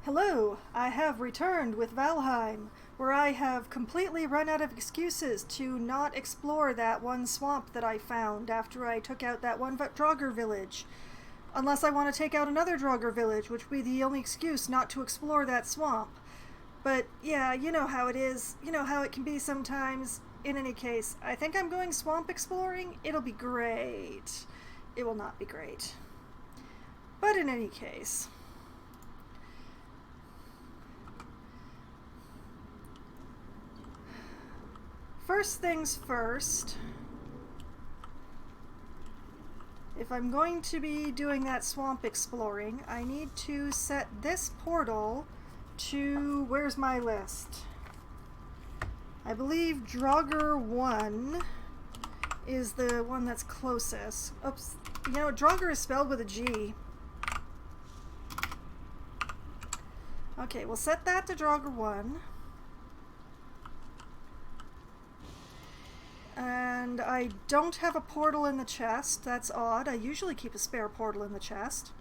Hello, I have returned with Valheim, where I have completely run out of excuses to not explore that one swamp that I found after I took out that one Draugr village. Unless I want to take out another Draugr village, which would be the only excuse not to explore that swamp. But yeah, you know how it is. You know how it can be sometimes. In any case, I think I'm going swamp exploring. It'll be great. It will not be great. But in any case, first things first, if I'm going to be doing that swamp exploring, I need to set this portal to, where's my list? I believe Draugr 1 is the one that's closest. Oops, you know, Draugr is spelled with a G. Okay, we'll set that to Draugr 1. And I don't have a portal in the chest. That's odd. I usually keep a spare portal in the chest.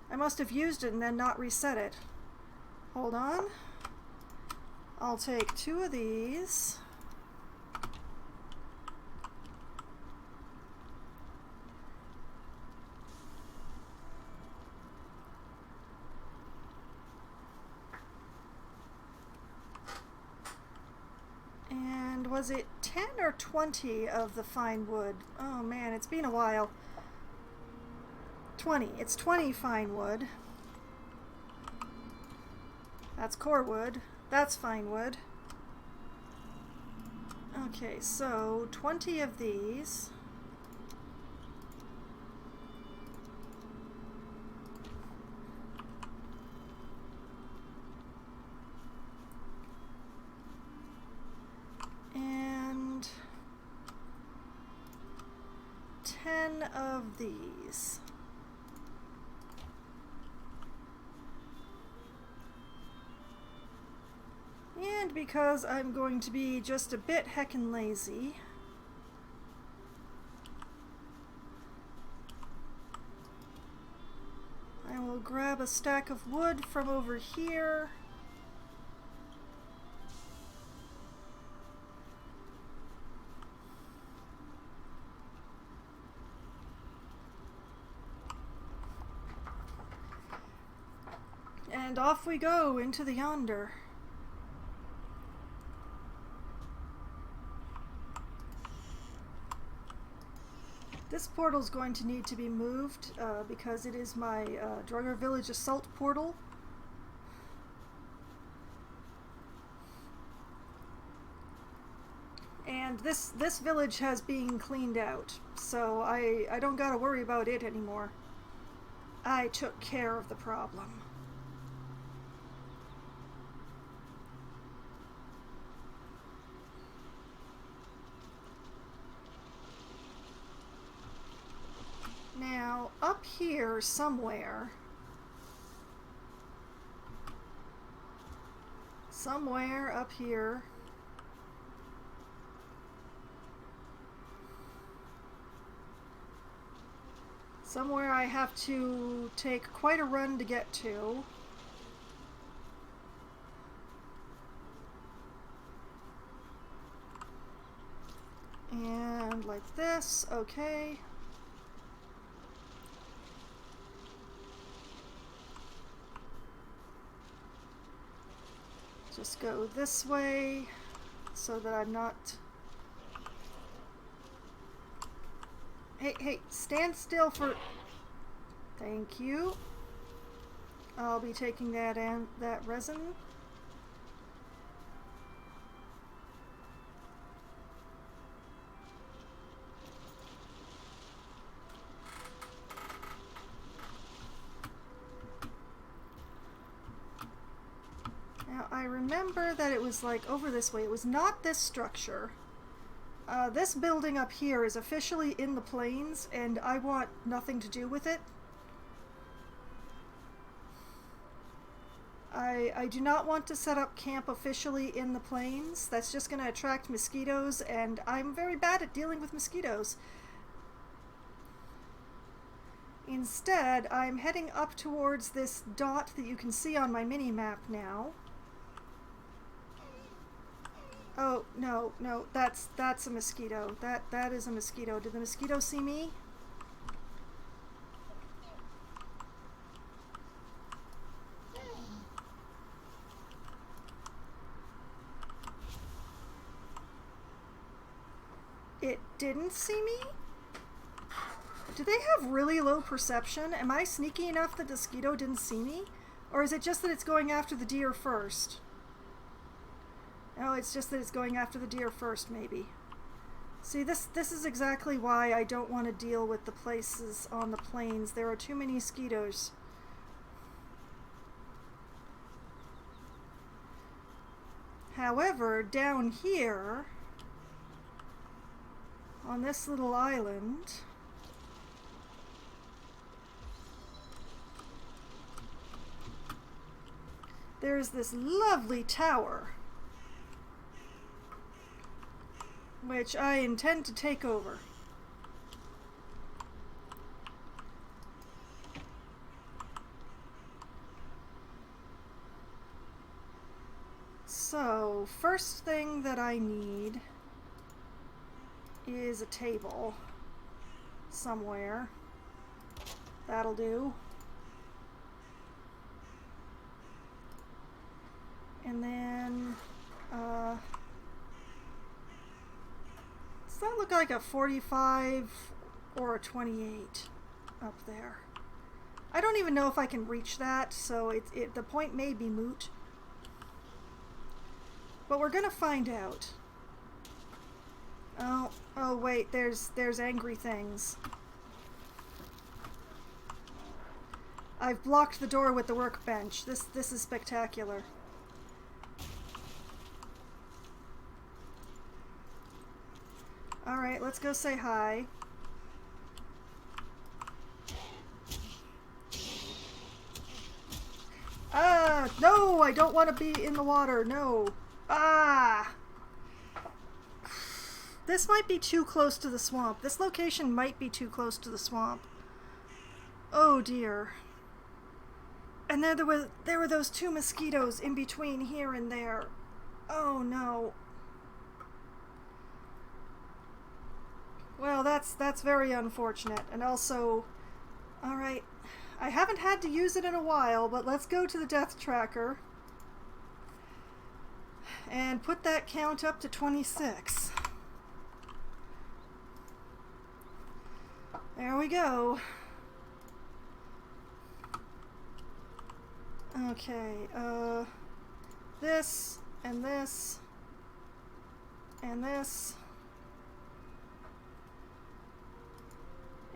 I must have used it and then not reset it. Hold on. I'll take 2 of these. And was it 10 or 20 of the fine wood? Oh man, it's been a while. 20. It's 20 fine wood. That's core wood. That's fine wood. Okay, so 20 of these. And 10 of these. And because I'm going to be just a bit heckin' lazy, I will grab a stack of wood from over here. And off we go into the yonder. This portal is going to need to be moved because it is my Draugr Village assault portal. And this village has been cleaned out, so I don't gotta worry about it anymore. I took care of the problem. Now, up here somewhere up here, somewhere I have to take quite a run to get to. And like this, okay. Just go this way so that I'm not... Hey, stand still for... Thank you. I'll be taking that and that resin. Now, I remember that it was like over this way. It was not this structure. This building up here is officially in the plains, and I want nothing to do with it. I do not want to set up camp officially in the plains. That's just going to attract mosquitoes, and I'm very bad at dealing with mosquitoes. Instead, I'm heading up towards this dot that you can see on my mini-map now. Oh, no, no, that's a mosquito. That is a mosquito. Did the mosquito see me? It didn't see me? Do they have really low perception? Am I sneaky enough that the mosquito didn't see me? Or is it just that it's going after the deer first? No, it's just that it's going after the deer first, maybe. See, this is exactly why I don't want to deal with the places on the plains. There are too many mosquitoes. However, down here, on this little island, there's this lovely tower, which I intend to take over. So, first thing that I need is a table somewhere. That'll do. And then, does that look like a 45 or a 28 up there? I don't even know if I can reach that, so the point may be moot. But we're gonna find out. Oh wait, there's angry things. I've blocked the door with the workbench. This is spectacular. Alright, let's go say hi. Ah! No! I don't want to be in the water! No! Ah! This might be too close to the swamp. This location might be too close to the swamp. Oh dear. And there were those two mosquitoes in between here and there. Oh no. Well, that's very unfortunate. And also, alright, I haven't had to use it in a while, but let's go to the death tracker and put that count up to 26. There we go. Okay, this, and this, and this,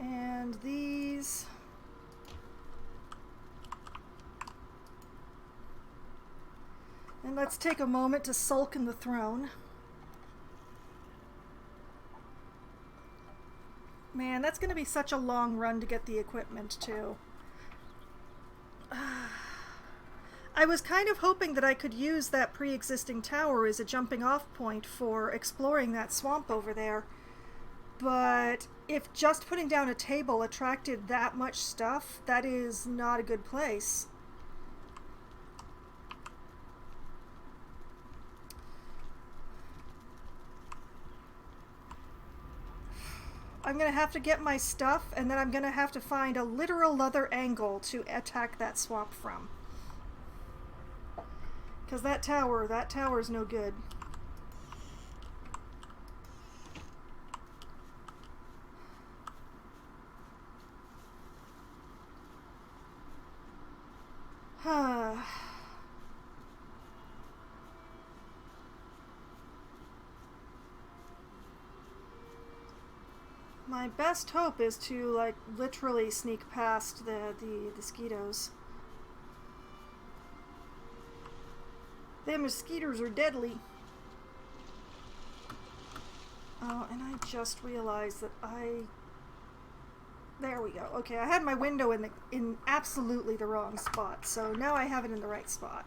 and these. And let's take a moment to sulk in the throne. Man, that's going to be such a long run to get the equipment, too. I was kind of hoping that I could use that pre-existing tower as a jumping off point for exploring that swamp over there. But if just putting down a table attracted that much stuff, that is not a good place. I'm going to have to get my stuff, and then I'm going to have to find a literal other angle to attack that swamp from. Because that tower's no good. My best hope is to, like, literally sneak past the mosquitoes. Them mosquitoes are deadly. Oh, and I just realized that there we go. Okay, I had my window in absolutely the wrong spot, so now I have it in the right spot.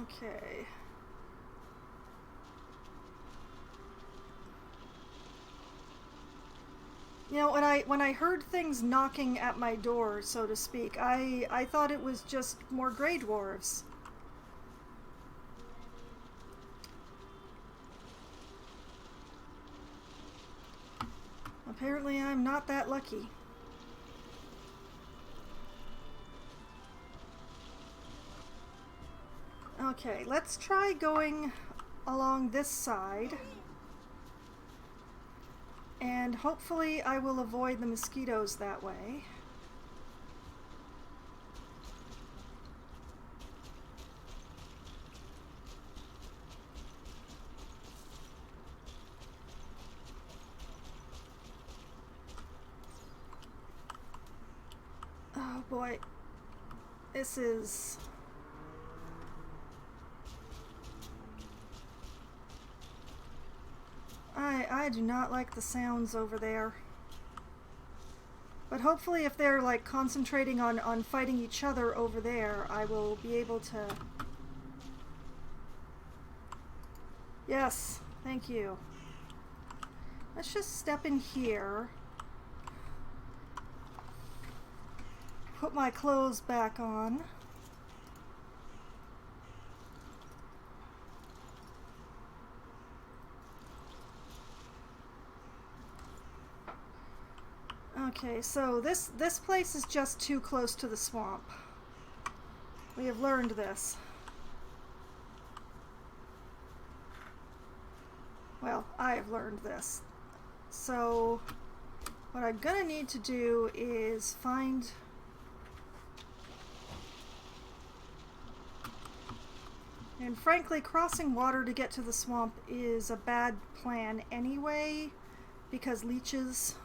Okay. You know, when I heard things knocking at my door, so to speak, I thought it was just more Grey Dwarves. Apparently I'm not that lucky. Okay, let's try going along this side. And hopefully I will avoid the mosquitoes that way. Oh boy. This is... I do not like the sounds over there. But hopefully if they're like concentrating on fighting each other over there, I will be able to... Yes, thank you. Let's just step in here. Put my clothes back on. Okay, so this place is just too close to the swamp. We have learned this. Well, I have learned this. So what I'm gonna need to do is find... And frankly, crossing water to get to the swamp is a bad plan anyway, because leeches...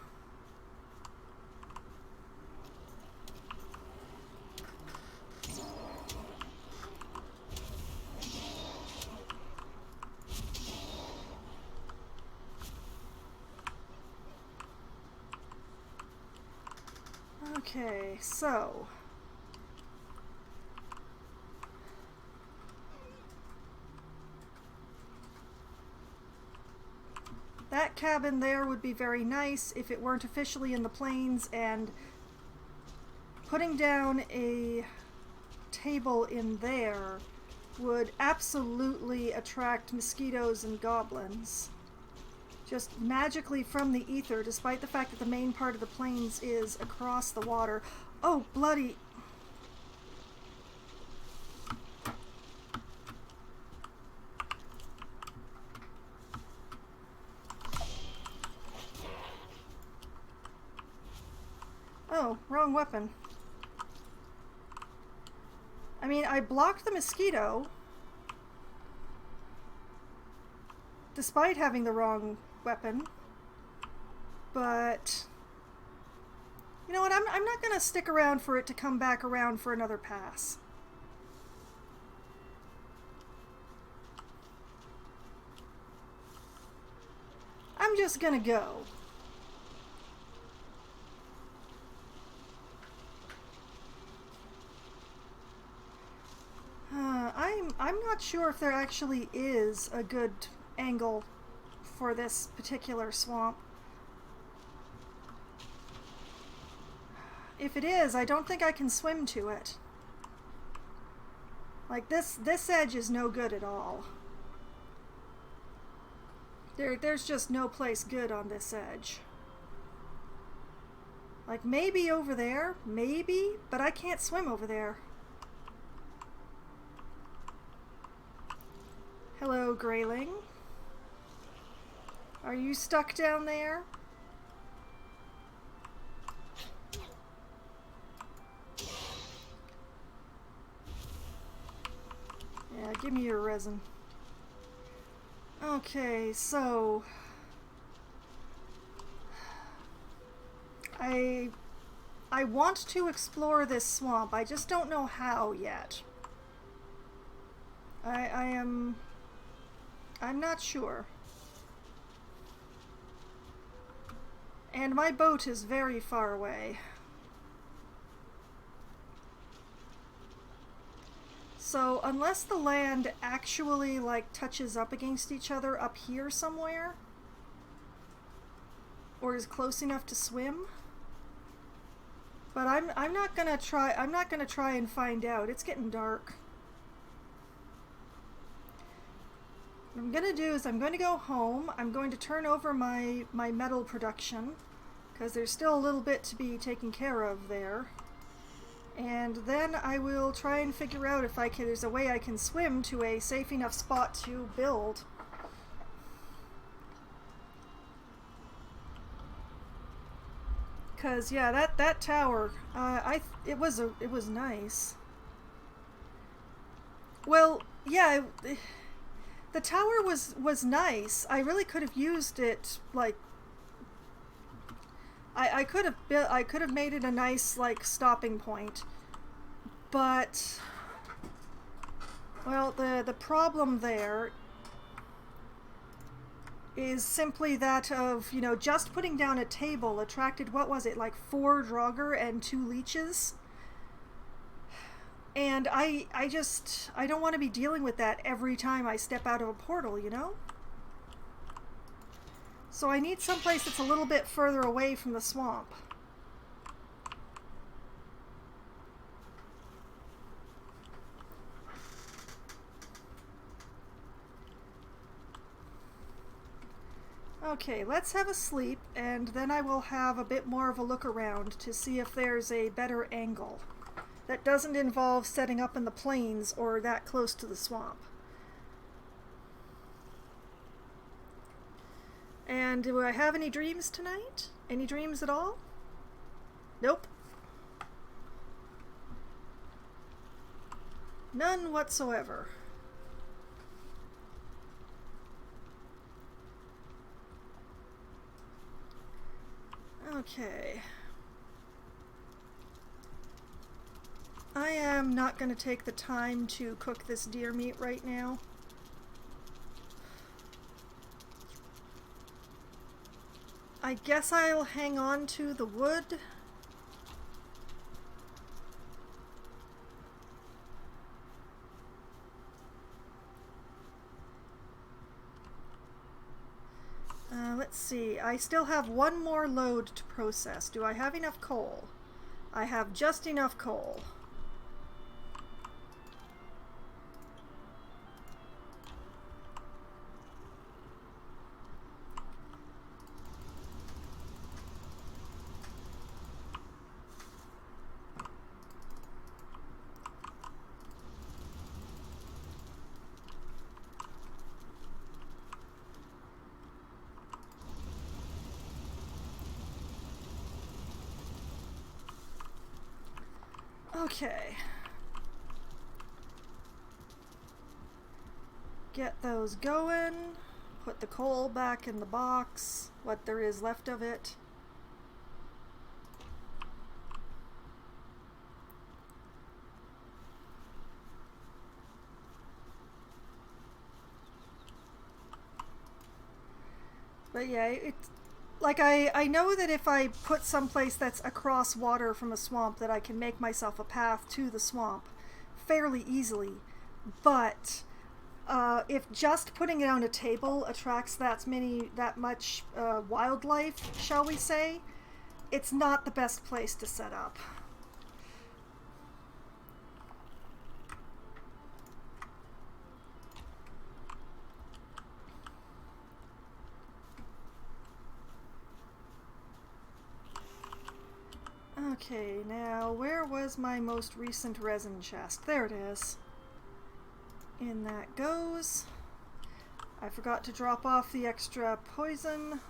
Okay, so... That cabin there would be very nice if it weren't officially in the plains, and putting down a table in there would absolutely attract mosquitoes and goblins. Just magically from the ether, despite the fact that the main part of the plains is across the water. Oh, bloody... Oh, wrong weapon. I mean, I blocked the mosquito, despite having the wrong weapon, but you know what, I'm not gonna stick around for it to come back around for another pass. I'm just gonna go. I'm not sure if there actually is a good angle for this particular swamp. If it is, I don't think I can swim to it. Like this edge is no good at all. There's just no place good on this edge. Like maybe over there, maybe, but I can't swim over there. Hello, Grayling. Are you stuck down there? Yeah, give me your resin. Okay, so... I want to explore this swamp. I just don't know how yet. I'm not sure. And my boat is very far away. So unless the land actually like touches up against each other up here somewhere, or is close enough to swim. But I'm not gonna try. I'm not gonna try and find out. It's getting dark. What I'm gonna do is I'm going to go home. I'm going to turn over my metal production because there's still a little bit to be taken care of there. And then I will try and figure out if there's a way I can swim to a safe enough spot to build. Cause yeah, that tower, it was nice. Well, yeah, the tower was nice. I really could have used it like I could have made it a nice like stopping point. But well, the problem there is simply that of, you know, just putting down a table attracted, what was it, like 4 Draugr and 2 leeches? And I don't want to be dealing with that every time I step out of a portal, you know? So I need someplace that's a little bit further away from the swamp. Okay, let's have a sleep, and then I will have a bit more of a look around to see if there's a better angle that doesn't involve setting up in the plains or that close to the swamp. And do I have any dreams tonight? Any dreams at all? Nope. None whatsoever. Okay. I am not going to take the time to cook this deer meat right now. I guess I'll hang on to the wood. Let's see. I still have one more load to process. Do I have enough coal? I have just enough coal. Okay. Get those going. Put the coal back in the box, what there is left of it. But yeah, it's like I know that if I put someplace that's across water from a swamp that I can make myself a path to the swamp fairly easily. But if just putting it on a table attracts that much wildlife, shall we say, it's not the best place to set up. Okay, now where was my most recent resin chest? There it is. In that goes. I forgot to drop off the extra poison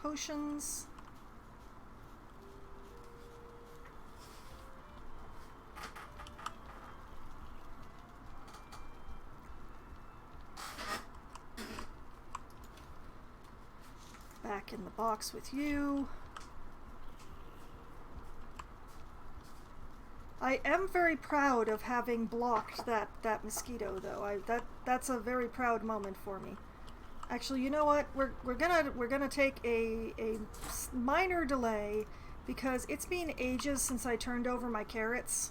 potions. Back in the box with you. I am very proud of having blocked that mosquito, though. That's a very proud moment for me. Actually, you know what? We're gonna take a minor delay because it's been ages since I turned over my carrots.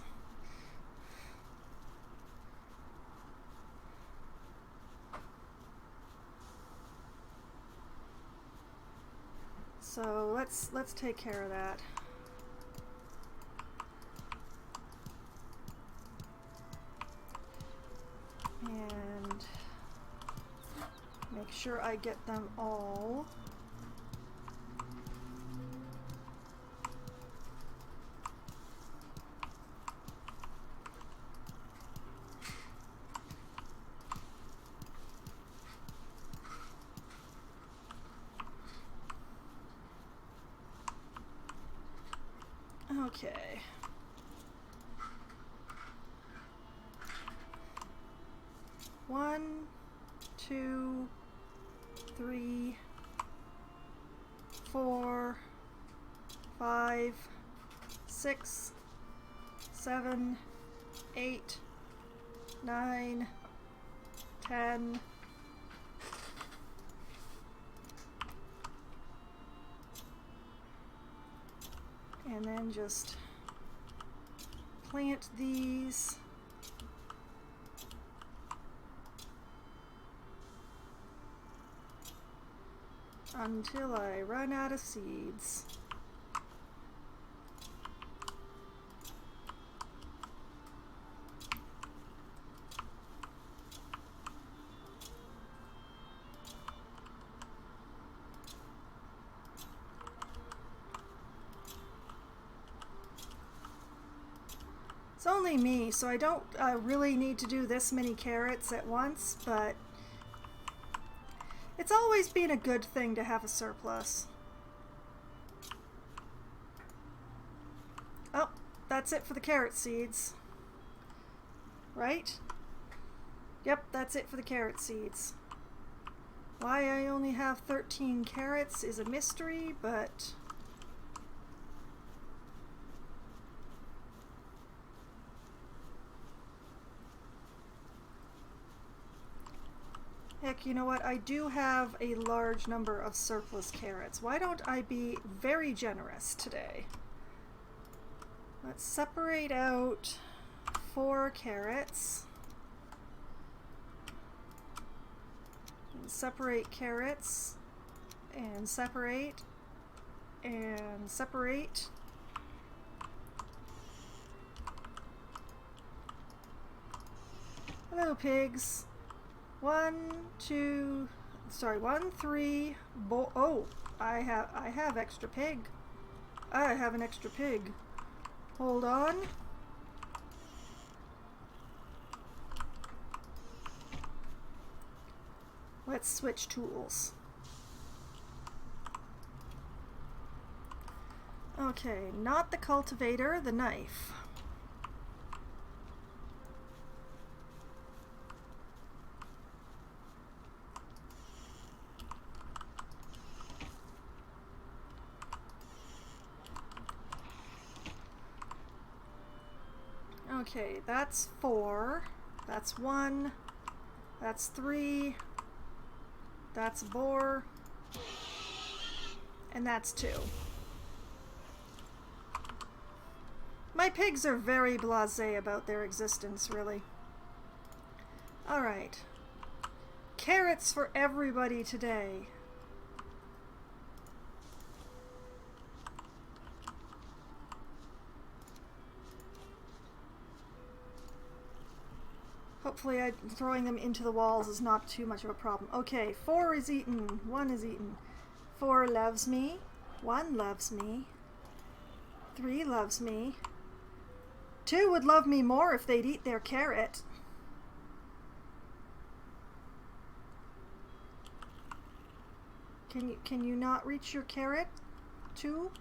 So let's take care of that. And make sure I get them all. Okay. One, two, three, 4, 5, 6, 7, 8, 9, 10. And then just plant these. Until I run out of seeds. It's only me, so I don't really need to do this many carrots at once, but it's always been a good thing to have a surplus. Oh, that's it for the carrot seeds. Right? Yep, that's it for the carrot seeds. Why I only have 13 carrots is a mystery, but heck, you know what? I do have a large number of surplus carrots. Why don't I be very generous today? Let's separate out 4 carrots. And separate carrots. And separate. And separate. Hello, pigs. 1, 2, sorry, 1, 3, oh, I have extra pig. I have an extra pig. Hold on. Let's switch tools. Okay, not the cultivator, the knife. Okay, that's 4, that's 1, that's 3, that's a boar, and that's 2. My pigs are very blasé about their existence, really. Alright. Carrots for everybody today. Hopefully throwing them into the walls is not too much of a problem. Okay, 4 is eaten, 1 is eaten. 4 loves me, 1 loves me, 3 loves me. 2 would love me more if they'd eat their carrot. Can you not reach your carrot? 2?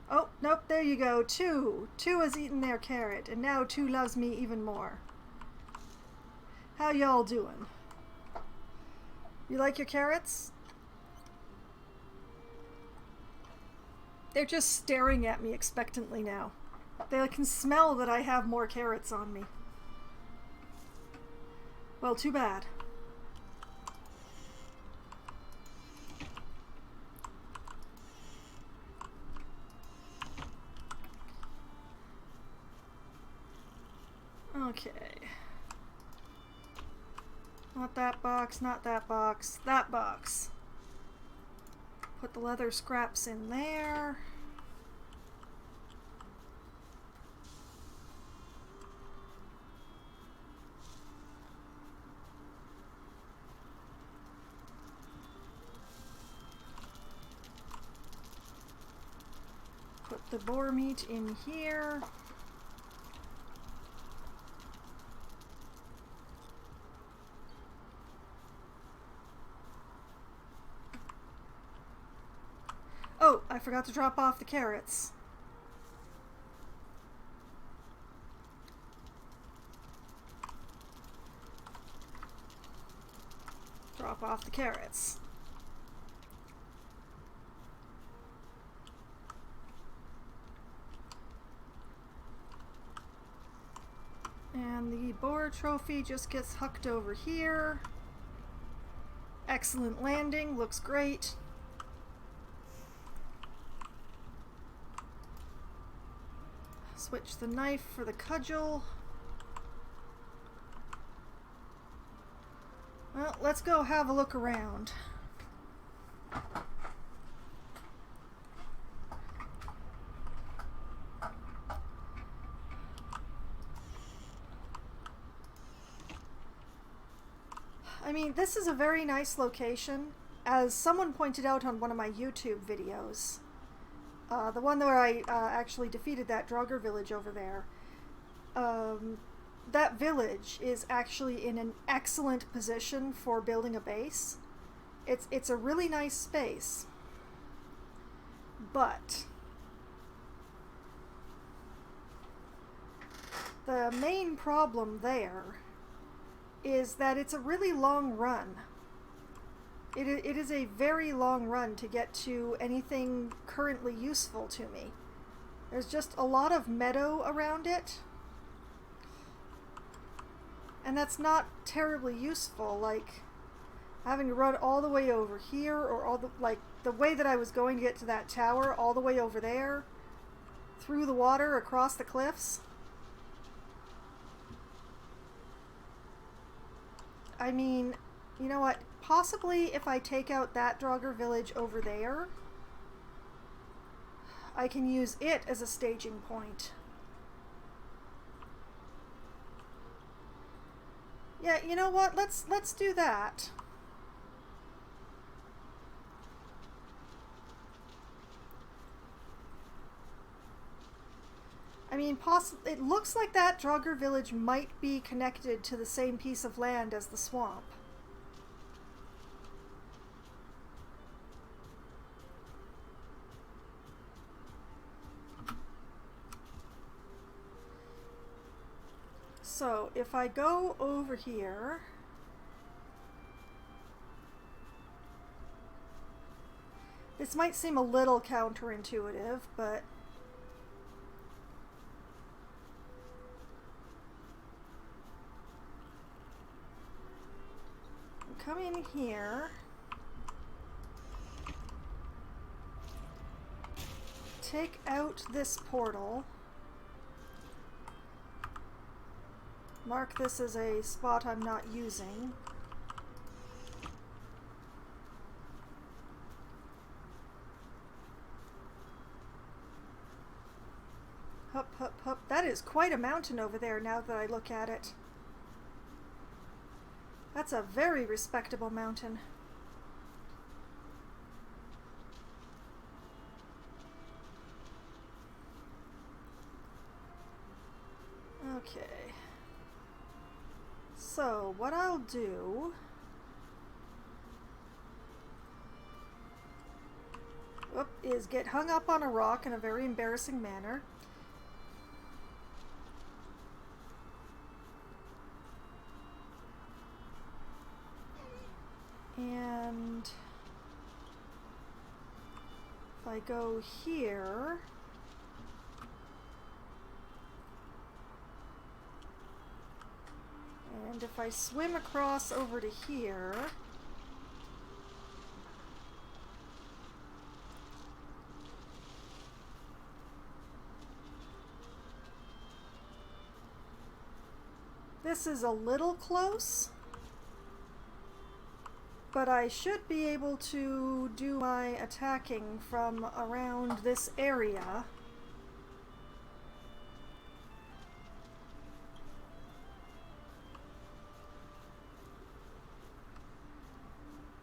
Oh, nope, there you go. 2. 2 has eaten their carrot, and now 2 loves me even more. How y'all doing? You like your carrots? They're just staring at me expectantly now. They can smell that I have more carrots on me. Well, too bad. Okay. Not that box, not that box, that box. Put the leather scraps in there. Put the boar meat in here. Oh, I forgot to drop off the carrots. Drop off the carrots. And the boar trophy just gets hucked over here. Excellent landing, looks great. Switch the knife for the cudgel. Well, let's go have a look around. I mean, this is a very nice location. As someone pointed out on one of my YouTube videos, the one where I actually defeated that Draugr village over there, that village is actually in an excellent position for building a base. It's a really nice space, but the main problem there is that it's a really long run. It is a very long run to get to anything currently useful to me. There's just a lot of meadow around it, and that's not terribly useful, like having to run all the way over here, or all the, like the way that I was going to get to that tower, all the way over there, through the water, across the cliffs. I mean, you know what? Possibly if I take out that Draugr village over there, I can use it as a staging point. Yeah, you know what? Let's do that. I mean, it looks like that Draugr village might be connected to the same piece of land as the swamp. So, if I go over here, this might seem a little counterintuitive, but come in here, take out this portal, mark this as a spot I'm not using, hup, hup, hup. That is quite a mountain over there now that I look at it. That's a very respectable mountain. Okay. So, what I'll do is get hung up on a rock in a very embarrassing manner. And if I go here, and if I swim across over to here, this is a little close. but I should be able to do my attacking from around this area.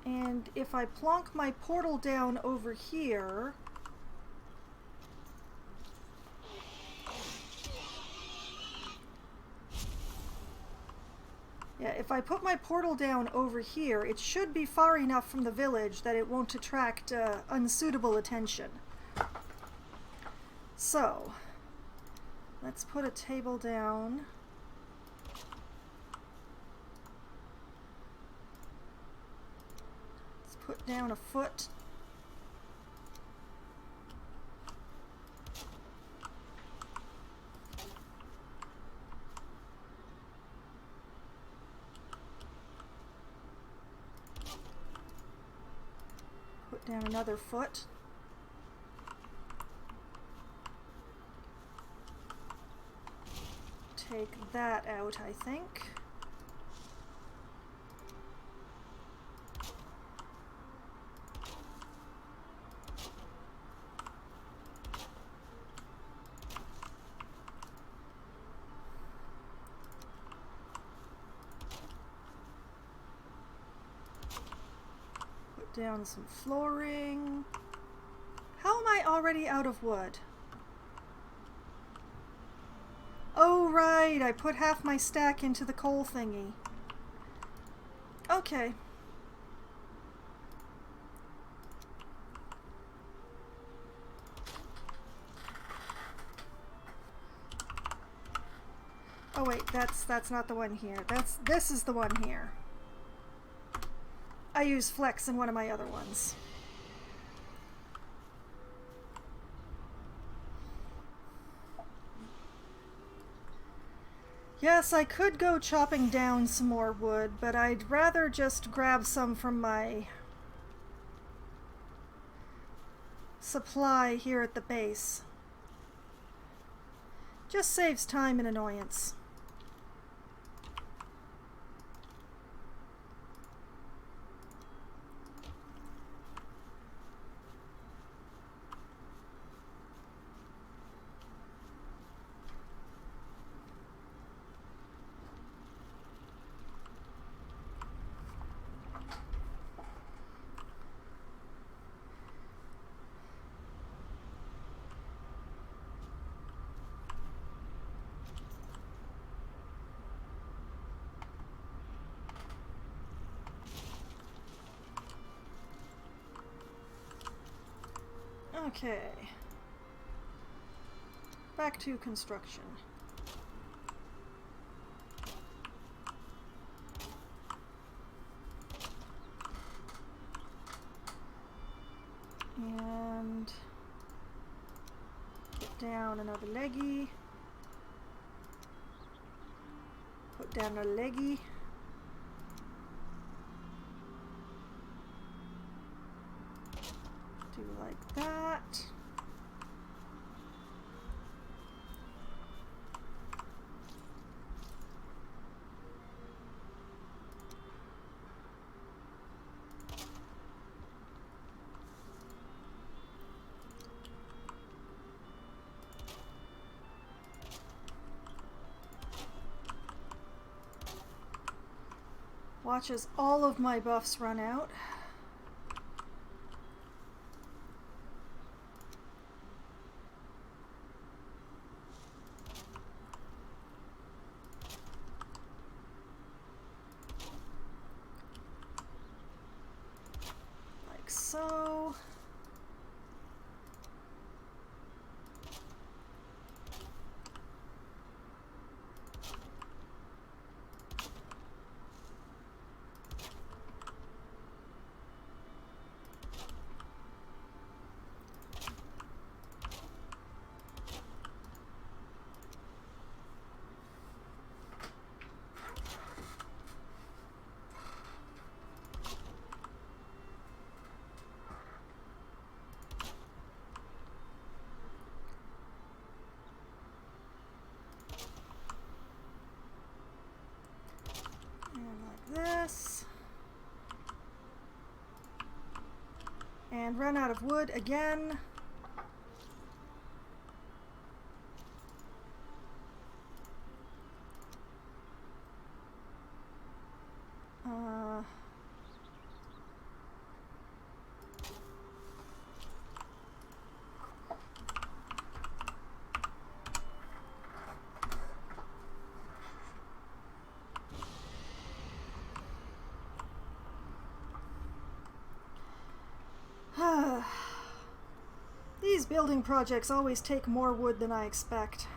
And if I plonk my portal down over here, yeah, if I put my portal down over here, it should be far enough from the village that it won't attract unsuitable attention. So, let's put a table down. Let's put down a foot. Put down another foot. Take that out, I think. Put down some flooring. How am I already out of wood? Oh, right, I put half my stack into the coal thingy. Okay. Oh wait, that's not the one here. This is the one here. I use flex in one of my other ones. Yes, I could go chopping down some more wood, but I'd rather just grab some from my supply here at the base. Just saves time and annoyance. Okay. Back to construction. And put down another leggy. Put down a leggy. Do like that. Watch as all of my buffs run out. Like so. And run out of wood again. These building projects always take more wood than I expect.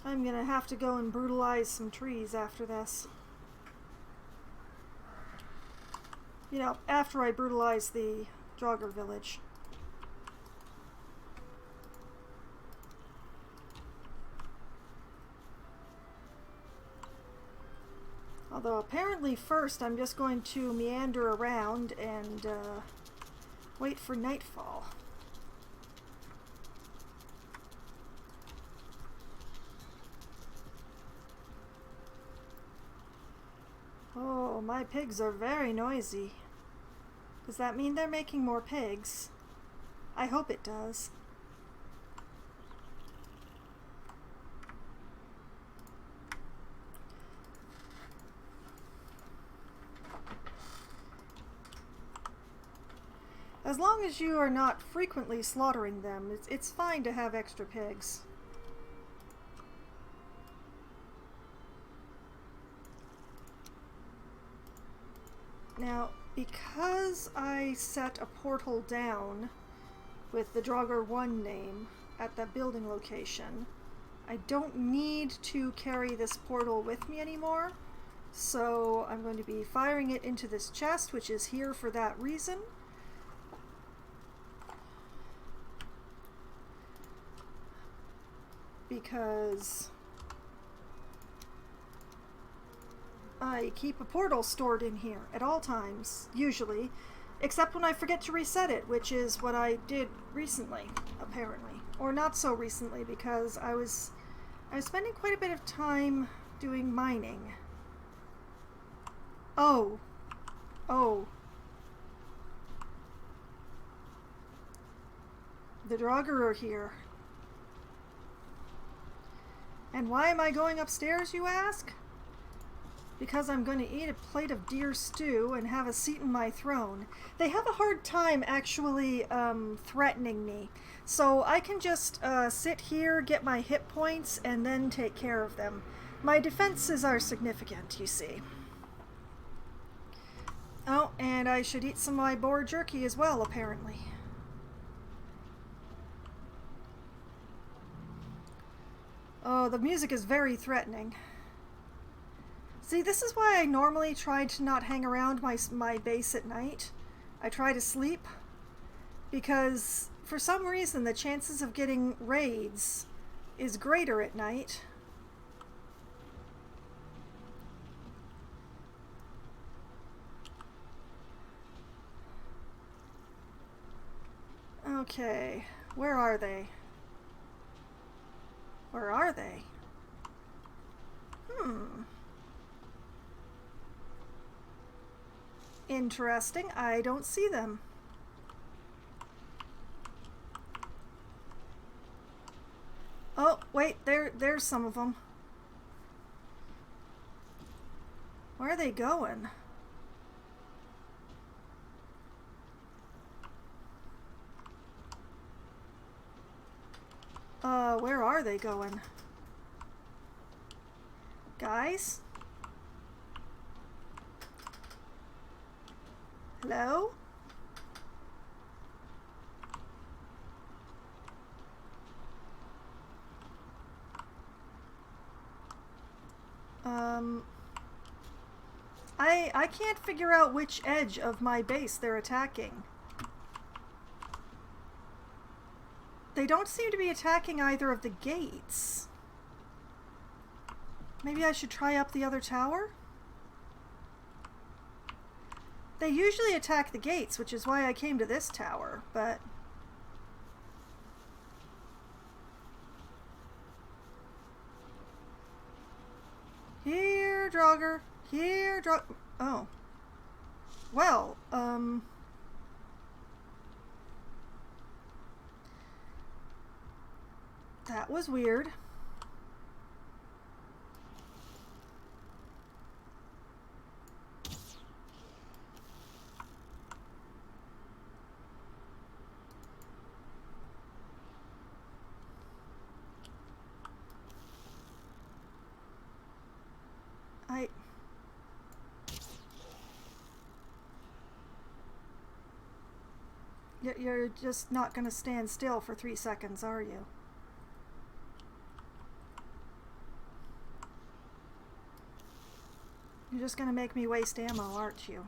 I'm gonna have to go and brutalize some trees after this. You know, after I brutalize the Draugr village. Although apparently first I'm just going to meander around and wait for nightfall. Oh, my pigs are very noisy. Does that mean they're making more pigs? I hope it does. As long as you are not frequently slaughtering them, it's fine to have extra pigs. Now, because I set a portal down with the Draugr 1 name at the building location, I don't need to carry this portal with me anymore. So I'm going to be firing it into this chest, which is here for that reason. Because I keep a portal stored in here at all times, usually, except when I forget to reset it, which is what I did recently, apparently. Or not so recently, because I was spending quite a bit of time doing mining. Oh. The Draugr are here. And why am I going upstairs, you ask? Because I'm going to eat a plate of deer stew and have a seat in my throne. They have a hard time actually threatening me. So I can just sit here, get my hit points, and then take care of them. My defenses are significant, you see. Oh, and I should eat some of my boar jerky as well, apparently. Oh, the music is very threatening. See, this is why I normally try to not hang around my base at night. I try to sleep, because for some reason the chances of getting raids is greater at night. Okay, where are they? Where are they? Interesting. I don't see them. Oh, wait, there's some of them. Where are they going? Where are they going? Guys? Hello? I can't figure out which edge of my base they're attacking. They don't seem to be attacking either of the gates. Maybe I should try up the other tower? They usually attack the gates, which is why I came to this tower, but... Here, Draugr. Here, Draugr. Oh. Well, that was weird. You're just not going to stand still for 3 seconds, are you? You're just going to make me waste ammo, aren't you?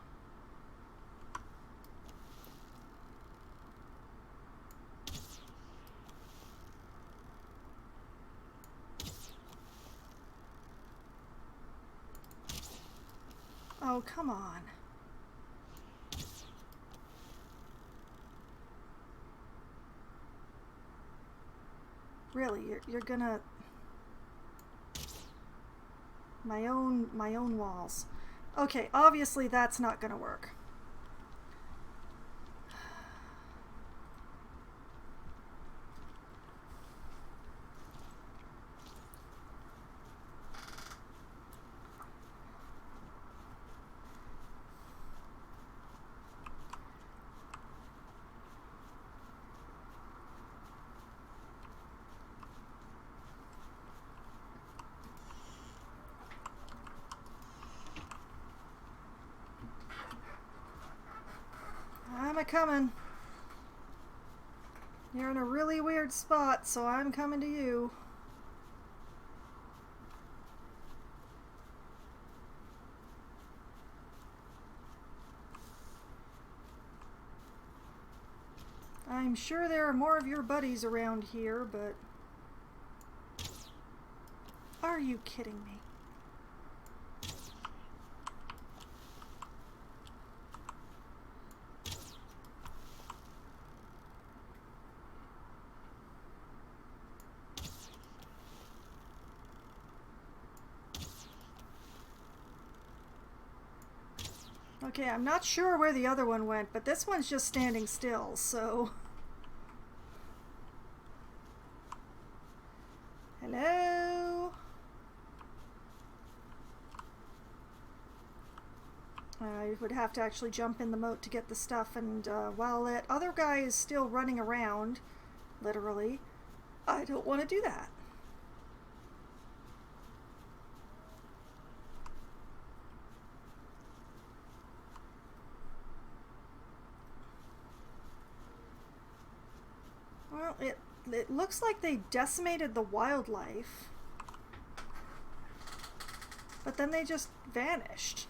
Oh, come on. Really, you're gonna... My own walls. Okay, obviously that's not gonna work. I'm a-coming. You're in a really weird spot, so I'm coming to you. I'm sure there are more of your buddies around here, but... Are you kidding me? Okay, I'm not sure where the other one went, but this one's just standing still, so... Hello? I would have to actually jump in the moat to get the stuff, and while that other guy is still running around, literally, I don't want to do that. Well, it looks like they decimated the wildlife, but then they just vanished.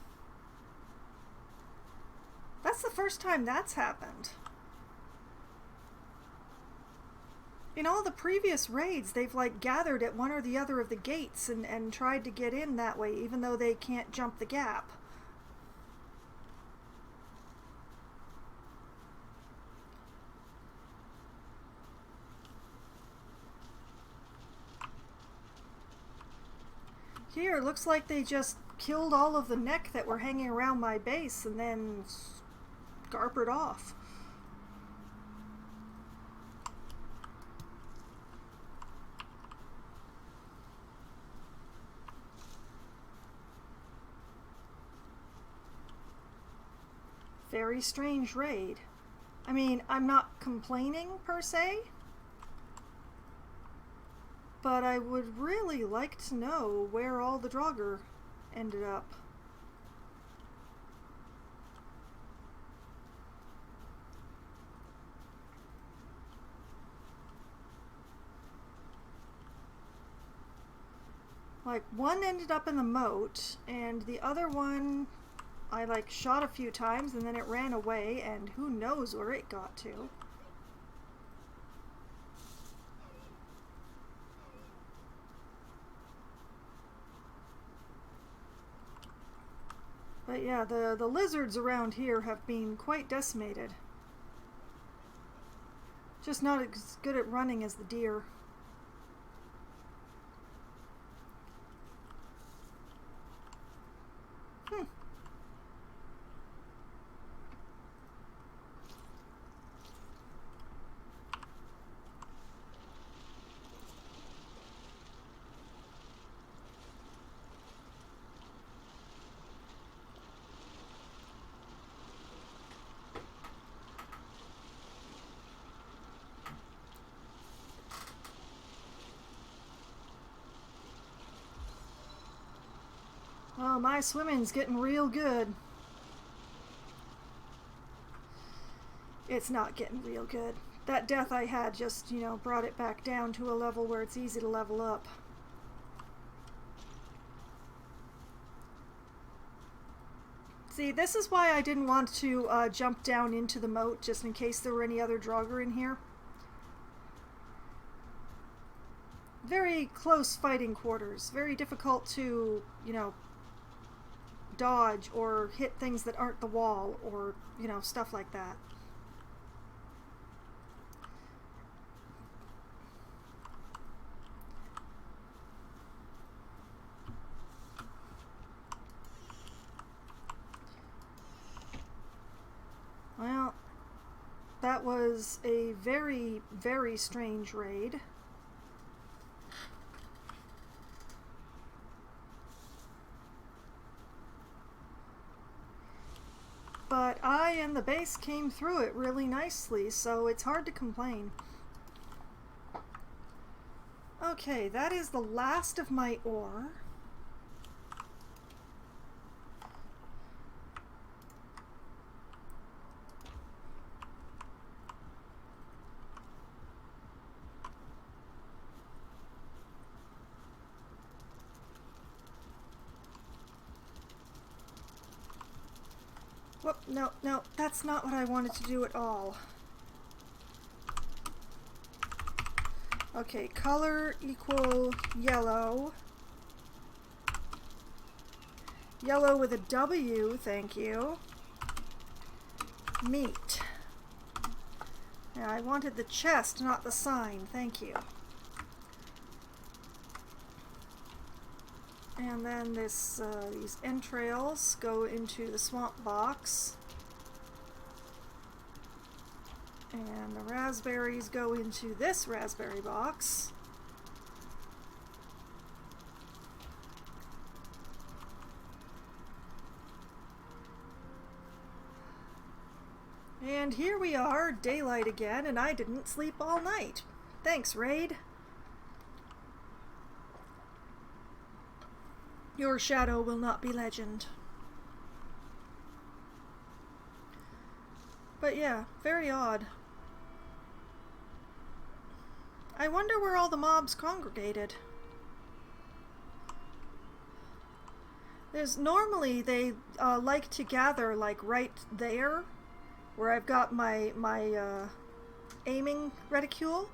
That's the first time that's happened. In all the previous raids, they've like gathered at one or the other of the gates and tried to get in that way, even though they can't jump the gap. Here, it looks like they just killed all of the neck that were hanging around my base and then scarpered off. Very strange raid. I mean, I'm not complaining per se, but I would really like to know where all the Draugr ended up. Like, one ended up in the moat, and the other one I like shot a few times and then it ran away, and who knows where it got to. But yeah, the lizards around here have been quite decimated. Just not as good at running as the deer. Oh, my swimming's getting real good. It's not getting real good. That death I had just, you know, brought it back down to a level where it's easy to level up. See, this is why I didn't want to jump down into the moat, just in case there were any other Draugr in here. Very close fighting quarters. Very difficult to, you know, dodge or hit things that aren't the wall or, you know, stuff like that. Well, that was a very, very strange raid. But I and the base came through it really nicely, so it's hard to complain. Okay, that is the last of my ore. Whoop, no, no, that's not what I wanted to do at all. Okay, color equal yellow. Yellow with a W, thank you. Meat. Yeah, I wanted the chest, not the sign, thank you. And then this, these entrails go into the swamp box. And the raspberries go into this raspberry box. And here we are, daylight again, and I didn't sleep all night. Thanks, Raid. Your shadow will not be legend. But yeah, very odd. I wonder where all the mobs congregated. There's normally they like to gather like right there, where I've got my aiming reticule.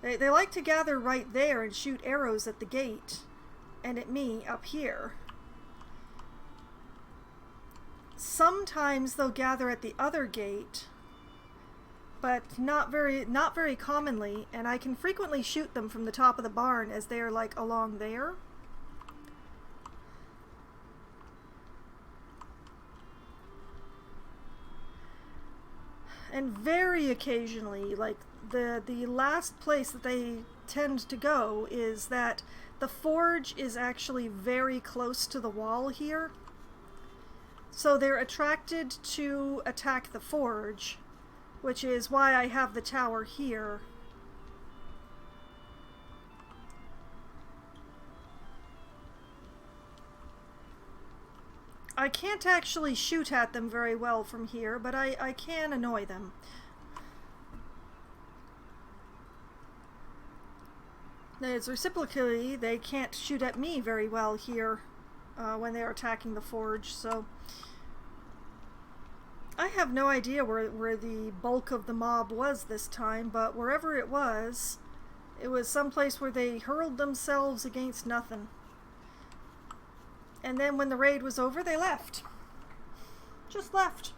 They like to gather right there and shoot arrows at the gate. And at me up here. Sometimes they'll gather at the other gate, but not very commonly, and I can frequently shoot them from the top of the barn as they are like along there. And very occasionally, like the last place that they tend to go is that the forge is actually very close to the wall here. So they're attracted to attack the forge, which is why I have the tower here. I can't actually shoot at them very well from here, but I can annoy them. As reciprocally, they can't shoot at me very well here when they're attacking the forge, so I have no idea where the bulk of the mob was this time, but wherever it was someplace where they hurled themselves against nothing. And then when the raid was over, they left. Just left.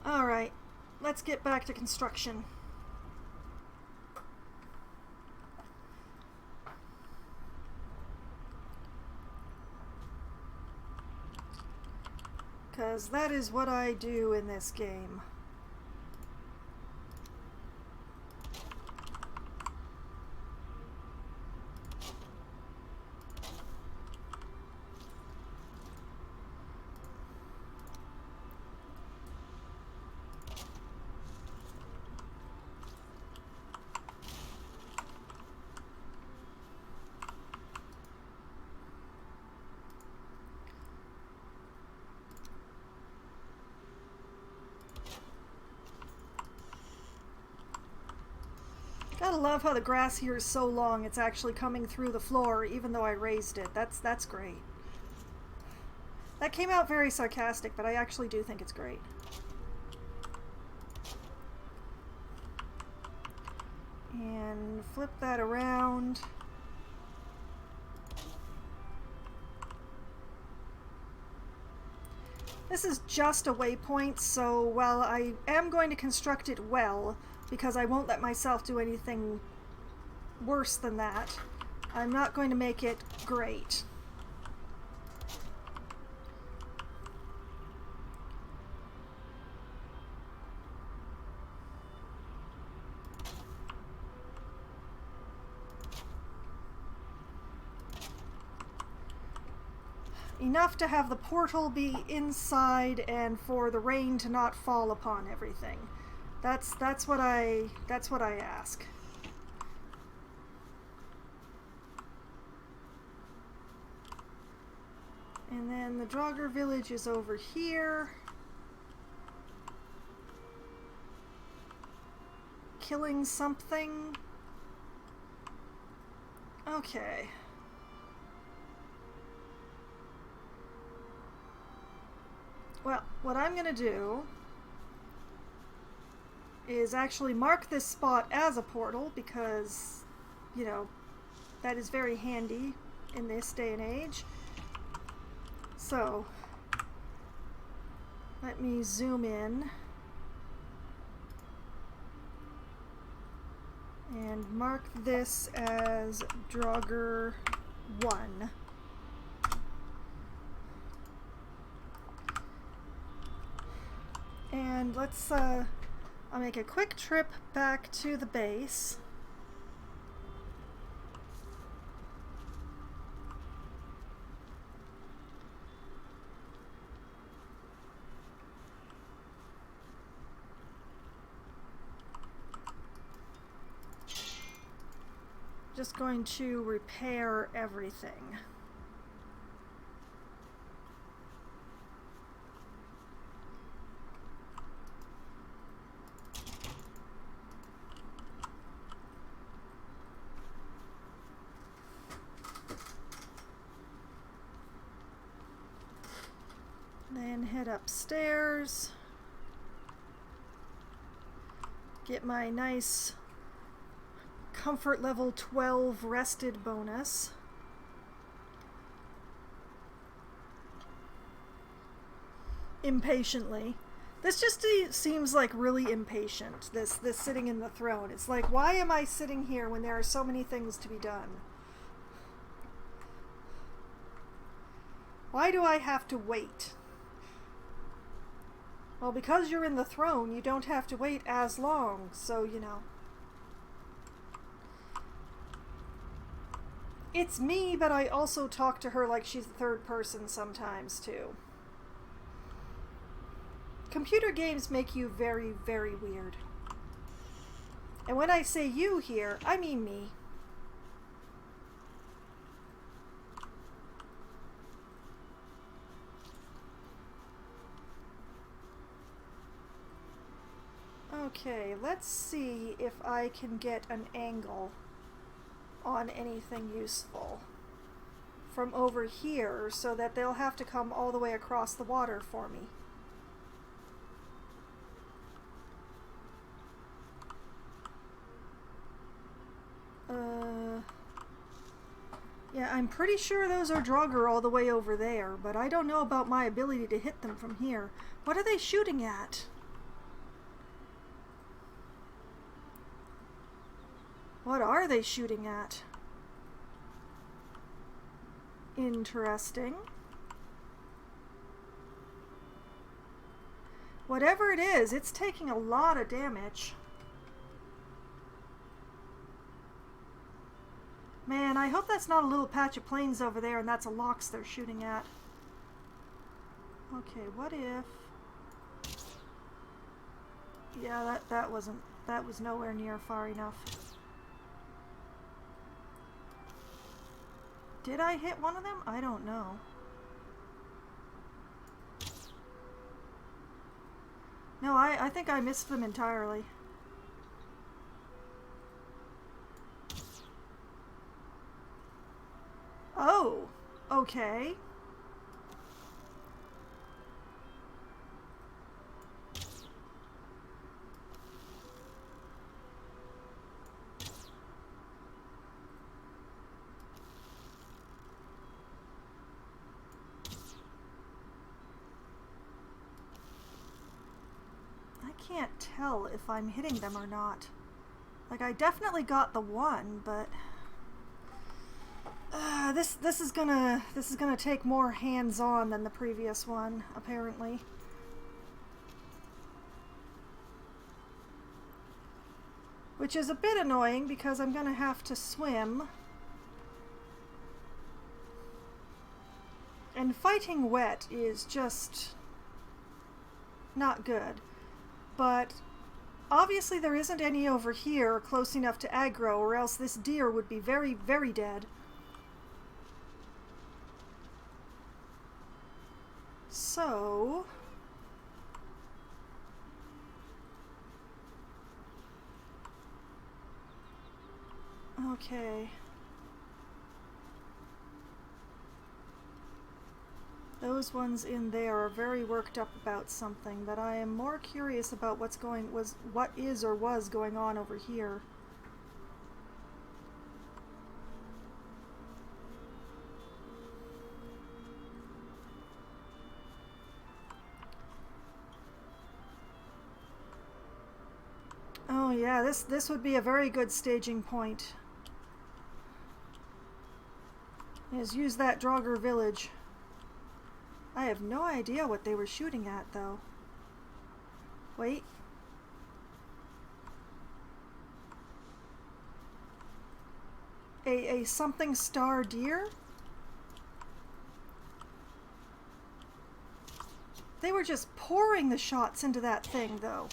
Alright. Let's get back to construction. Because that is what I do in this game. love how the grass here is so long it's actually coming through the floor even though I raised it. That's great. That came out very sarcastic, but I actually do think it's great. And flip that around. This is just a waypoint, so while I am going to construct it well, because I won't let myself do anything worse than that, I'm not going to make it great. Enough to have the portal be inside and for the rain to not fall upon everything. That's what I ask. And then the Draugr village is over here. Killing something. Okay. Well, what I'm going to do is actually mark this spot as a portal because, you know, that is very handy in this day and age. So, let me zoom in and mark this as Draugr 1. And let's, I'll make a quick trip back to the base. Just going to repair everything. Then head upstairs, get my nice comfort level 12 rested bonus. Impatiently. This just seems like really impatient, this sitting in the throne. It's like, why am I sitting here when there are so many things to be done? Why do I have to wait? Well, because you're in the throne, you don't have to wait as long, so, you know. It's me, but I also talk to her like she's the third person sometimes, too. Computer games make you very, very weird. And when I say you here, I mean me. Okay, let's see if I can get an angle on anything useful from over here so that they'll have to come all the way across the water for me. Yeah, I'm pretty sure those are Draugr all the way over there, but I don't know about my ability to hit them from here. What are they shooting at? What are they shooting at? Interesting. Whatever it is, it's taking a lot of damage. Man, I hope that's not a little patch of plains over there and that's a Lox they're shooting at. Okay, what if... Yeah, that was nowhere near far enough. Did I hit one of them? I don't know. No, I think I missed them entirely. Okay. I can't tell if I'm hitting them or not. Like, I definitely got the one, but this is gonna take more hands-on than the previous one, apparently. Which is a bit annoying because I'm gonna have to swim. And fighting wet is just not good. But obviously there isn't any over here close enough to aggro, or else this deer would be very, very dead. So... okay. Those ones in there are very worked up about something, but I am more curious about what is or was going on over here. Oh yeah, this would be a very good staging point. Is use that Draugr village. I have no idea what they were shooting at, though. Wait. A something star deer? They were just pouring the shots into that thing, though.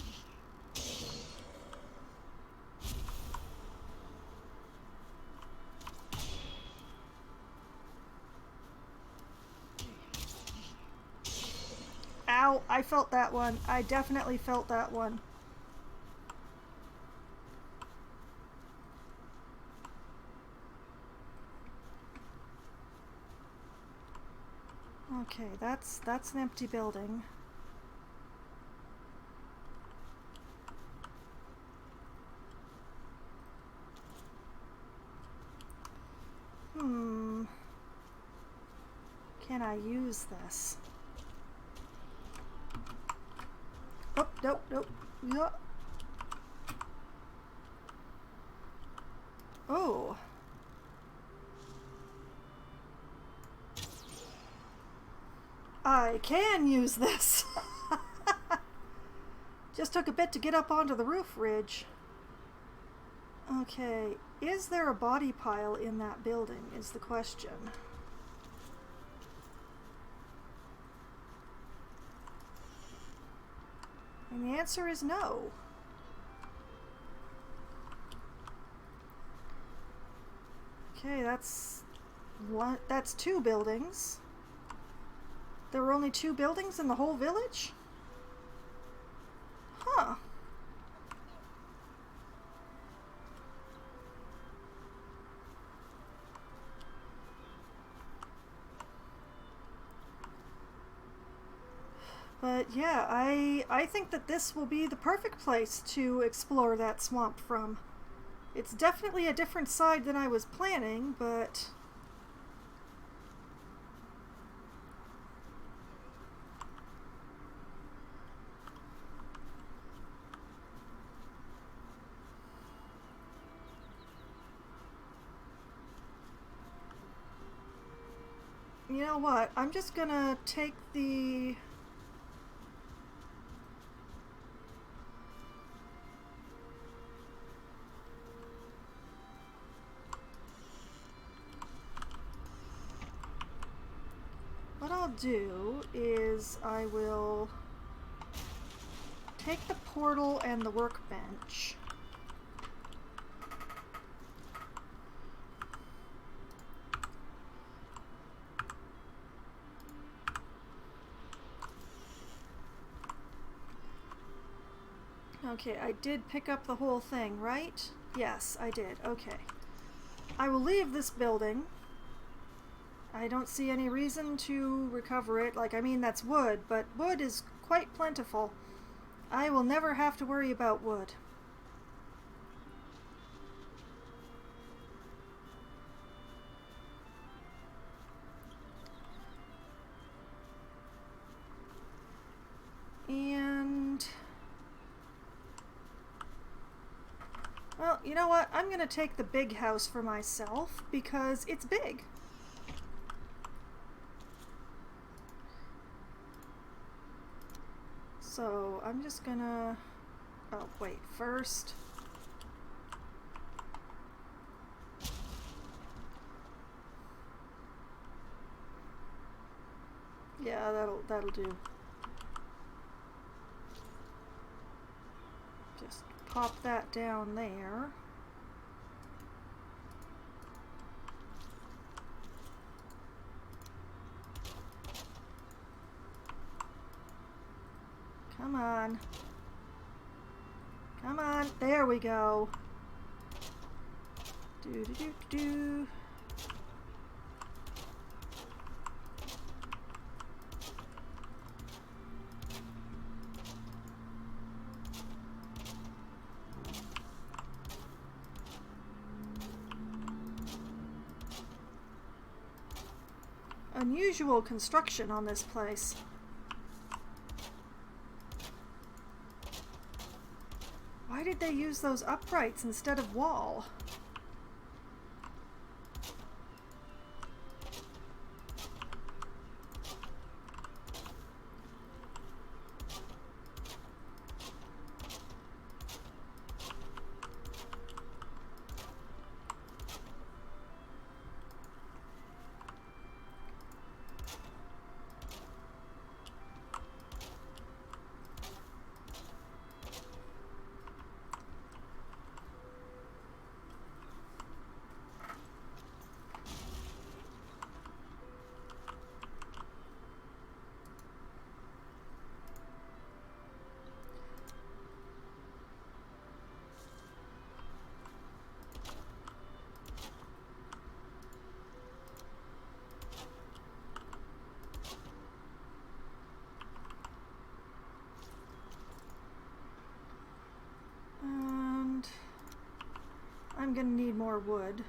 Ow, I felt that one. I definitely felt that one. Okay, that's an empty building. Can I use this? Oh, nope. Yeah. Oh. I can use this. Just took a bit to get up onto the roof ridge. Okay, is there a body pile in that building is the question. And the answer is no. Okay, that's two buildings. There were only two buildings in the whole village? Huh. But yeah, I think that this will be the perfect place to explore that swamp from. It's definitely a different side than I was planning, but... you know what? I'm just gonna take the... what I'll do is I will take the portal and the workbench. Okay, I did pick up the whole thing, right? Yes, I did. Okay. I will leave this building. I don't see any reason to recover it. Like, I mean, that's wood, but wood is quite plentiful. I will never have to worry about wood. And... well, you know what? I'm gonna take the big house for myself because it's big. So I'm just gonna... oh, wait, first... yeah, that'll do. Just pop that down there. Come on. Come on. There we go. Do do do do. Unusual construction on this place. Why did they use those uprights instead of wall? And I'm gonna need more wood.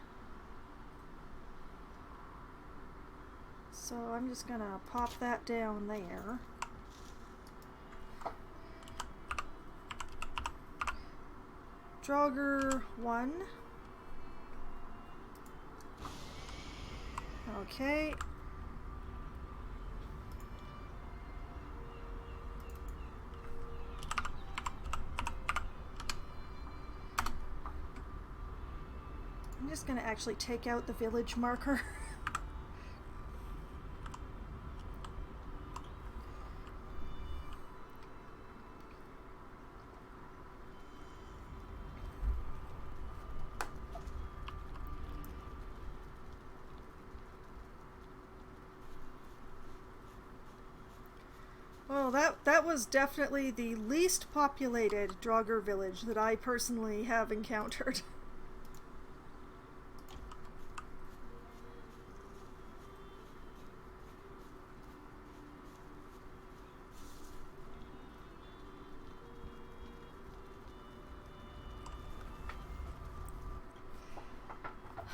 So I'm just gonna pop that down there. Draugr 1. Okay. I'm just gonna actually take out the village marker. Well, that was definitely the least populated Draugr village that I personally have encountered.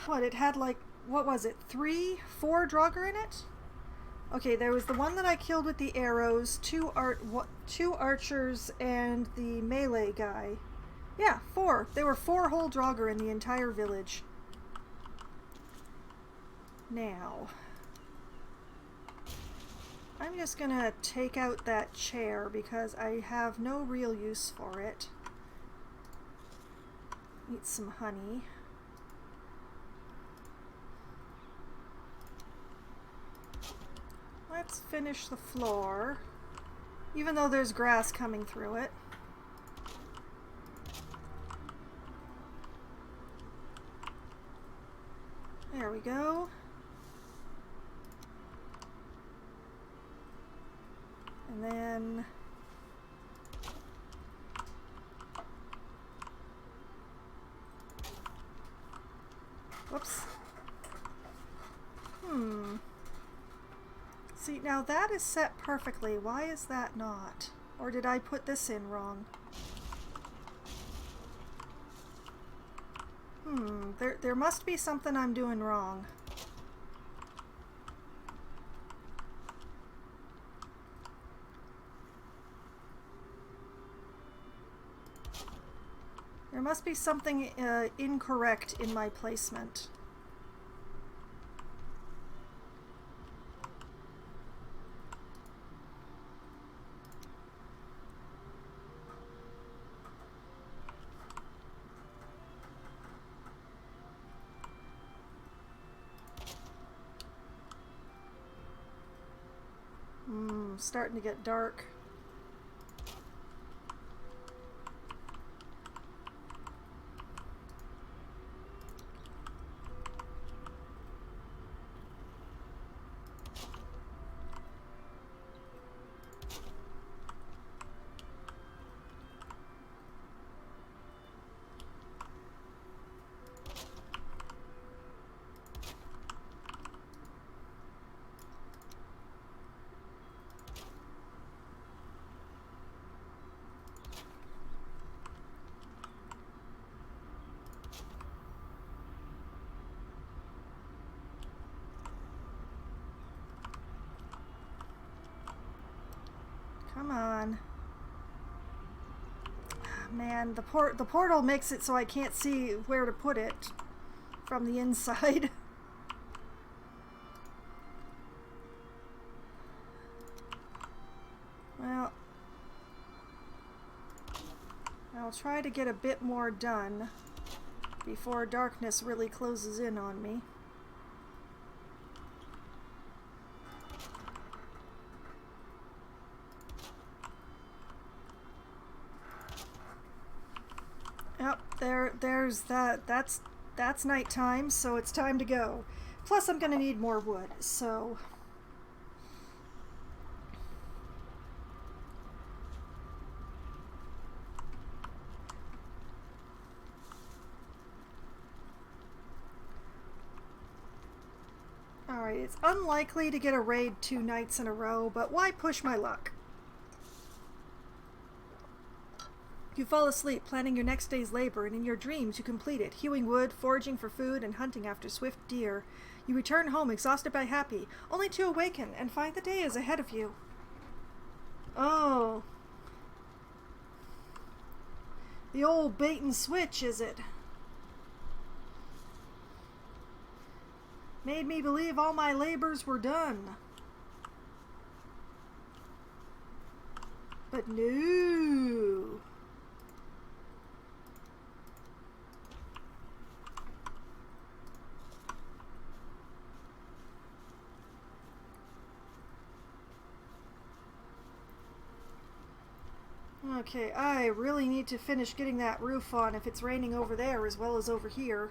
What, it had like, what was it, 4 Draugr in it? Okay, there was the one that I killed with the arrows, two archers, and the melee guy. Yeah, 4. There were 4 whole Draugr in the entire village. Now, I'm just gonna take out that chair because I have no real use for it. Eat some honey. Let's finish the floor, even though there's grass coming through it. There we go. And then whoops. See, now that is set perfectly. Why is that not? Or did I put this in wrong? There must be something I'm doing wrong. There must be something incorrect in my placement. Starting to get dark. Come on. Man, the portal makes it so I can't see where to put it from the inside. Well, I'll try to get a bit more done before darkness really closes in on me. Yep, there's that. That's nighttime, so it's time to go. Plus, I'm gonna need more wood, so. Alright, it's unlikely to get a raid 2 nights in a row, but why push my luck? You fall asleep, planning your next day's labor, and in your dreams you complete it, hewing wood, foraging for food, and hunting after swift deer. You return home exhausted but happy, only to awaken and find the day is ahead of you. Oh. The old bait and switch, is it? Made me believe all my labors were done. But no. Okay, I really need to finish getting that roof on if it's raining over there as well as over here.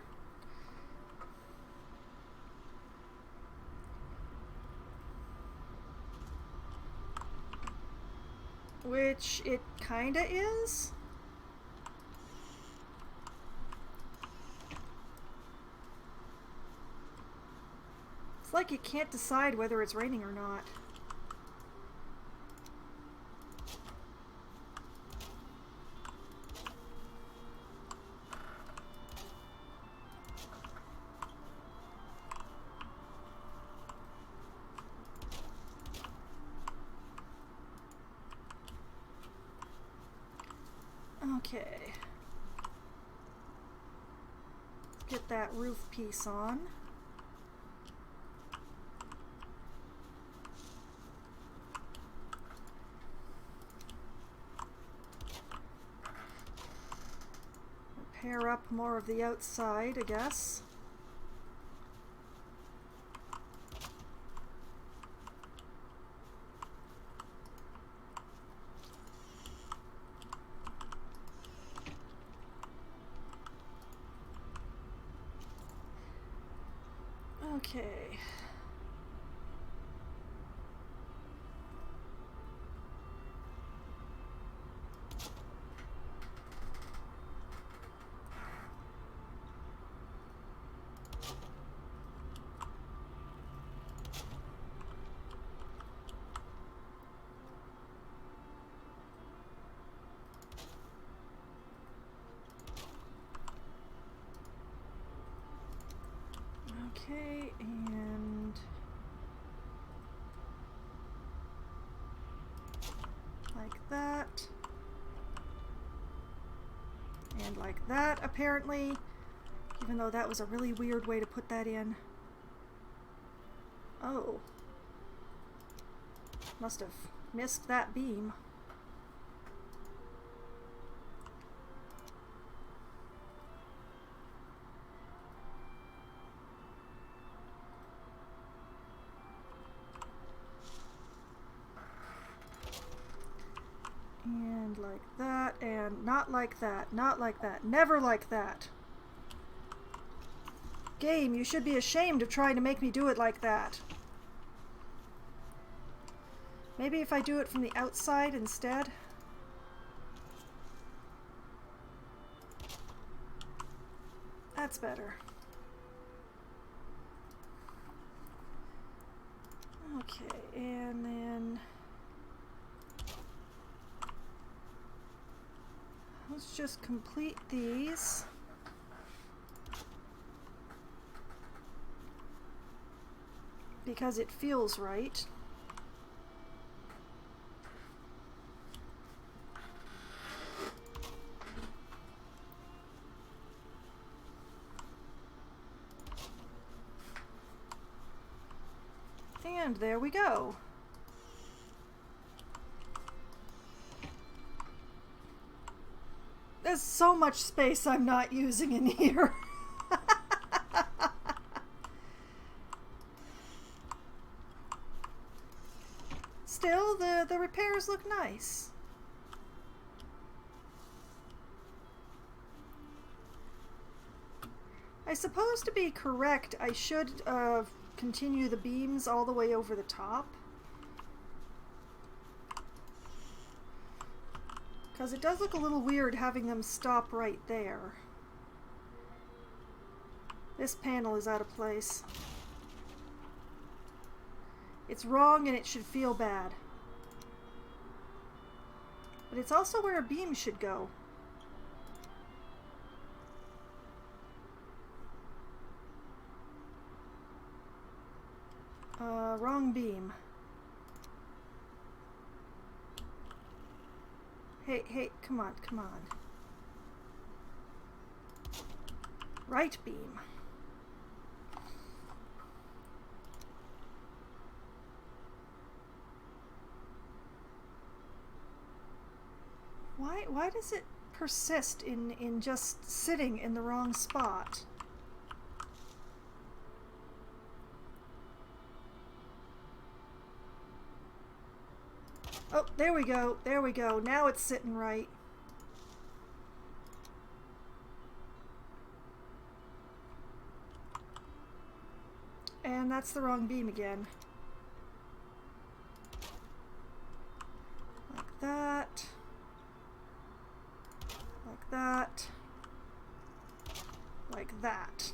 Which it kinda is. It's like you can't decide whether it's raining or not. Okay. Let's get that roof piece on. Repair up more of the outside, I guess. Okay. Okay, and like that. And like that, apparently. Even though that was a really weird way to put that in. Oh. Must have missed that beam. And like that, and not like that, not like that, never like that. Game, you should be ashamed of trying to make me do it like that. Maybe if I do it from the outside instead? That's better. Okay, and then let's just complete these. Because it feels right. And there we go. There's so much space I'm not using in here. Still, the repairs look nice. I suppose to be correct, I should continue the beams all the way over the top. Because it does look a little weird having them stop right there. This panel is out of place. It's wrong and it should feel bad. But it's also where a beam should go. Wrong beam. Hey, come on, come on. Right beam. Why does it persist in just sitting in the wrong spot? Oh, there we go. There we go. Now it's sitting right. And that's the wrong beam again. Like that. Like that. Like that.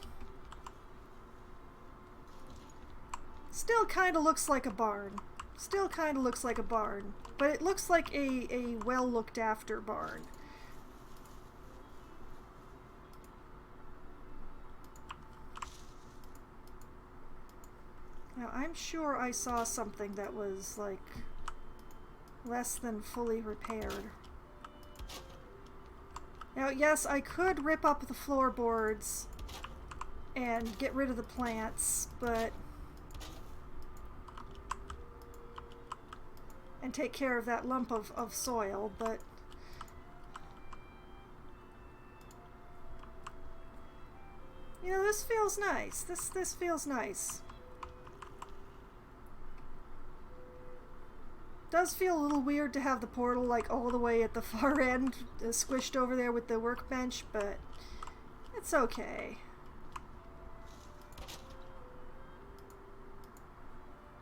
Still kind of looks like a barn. Still kind of looks like a barn. But it looks like a well looked after barn. Now I'm sure I saw something that was like less than fully repaired. Now yes, I could rip up the floorboards and get rid of the plants, but and take care of that lump of soil, but you know, this feels nice. This feels nice. Does feel a little weird to have the portal like all the way at the far end, squished over there with the workbench, but it's okay.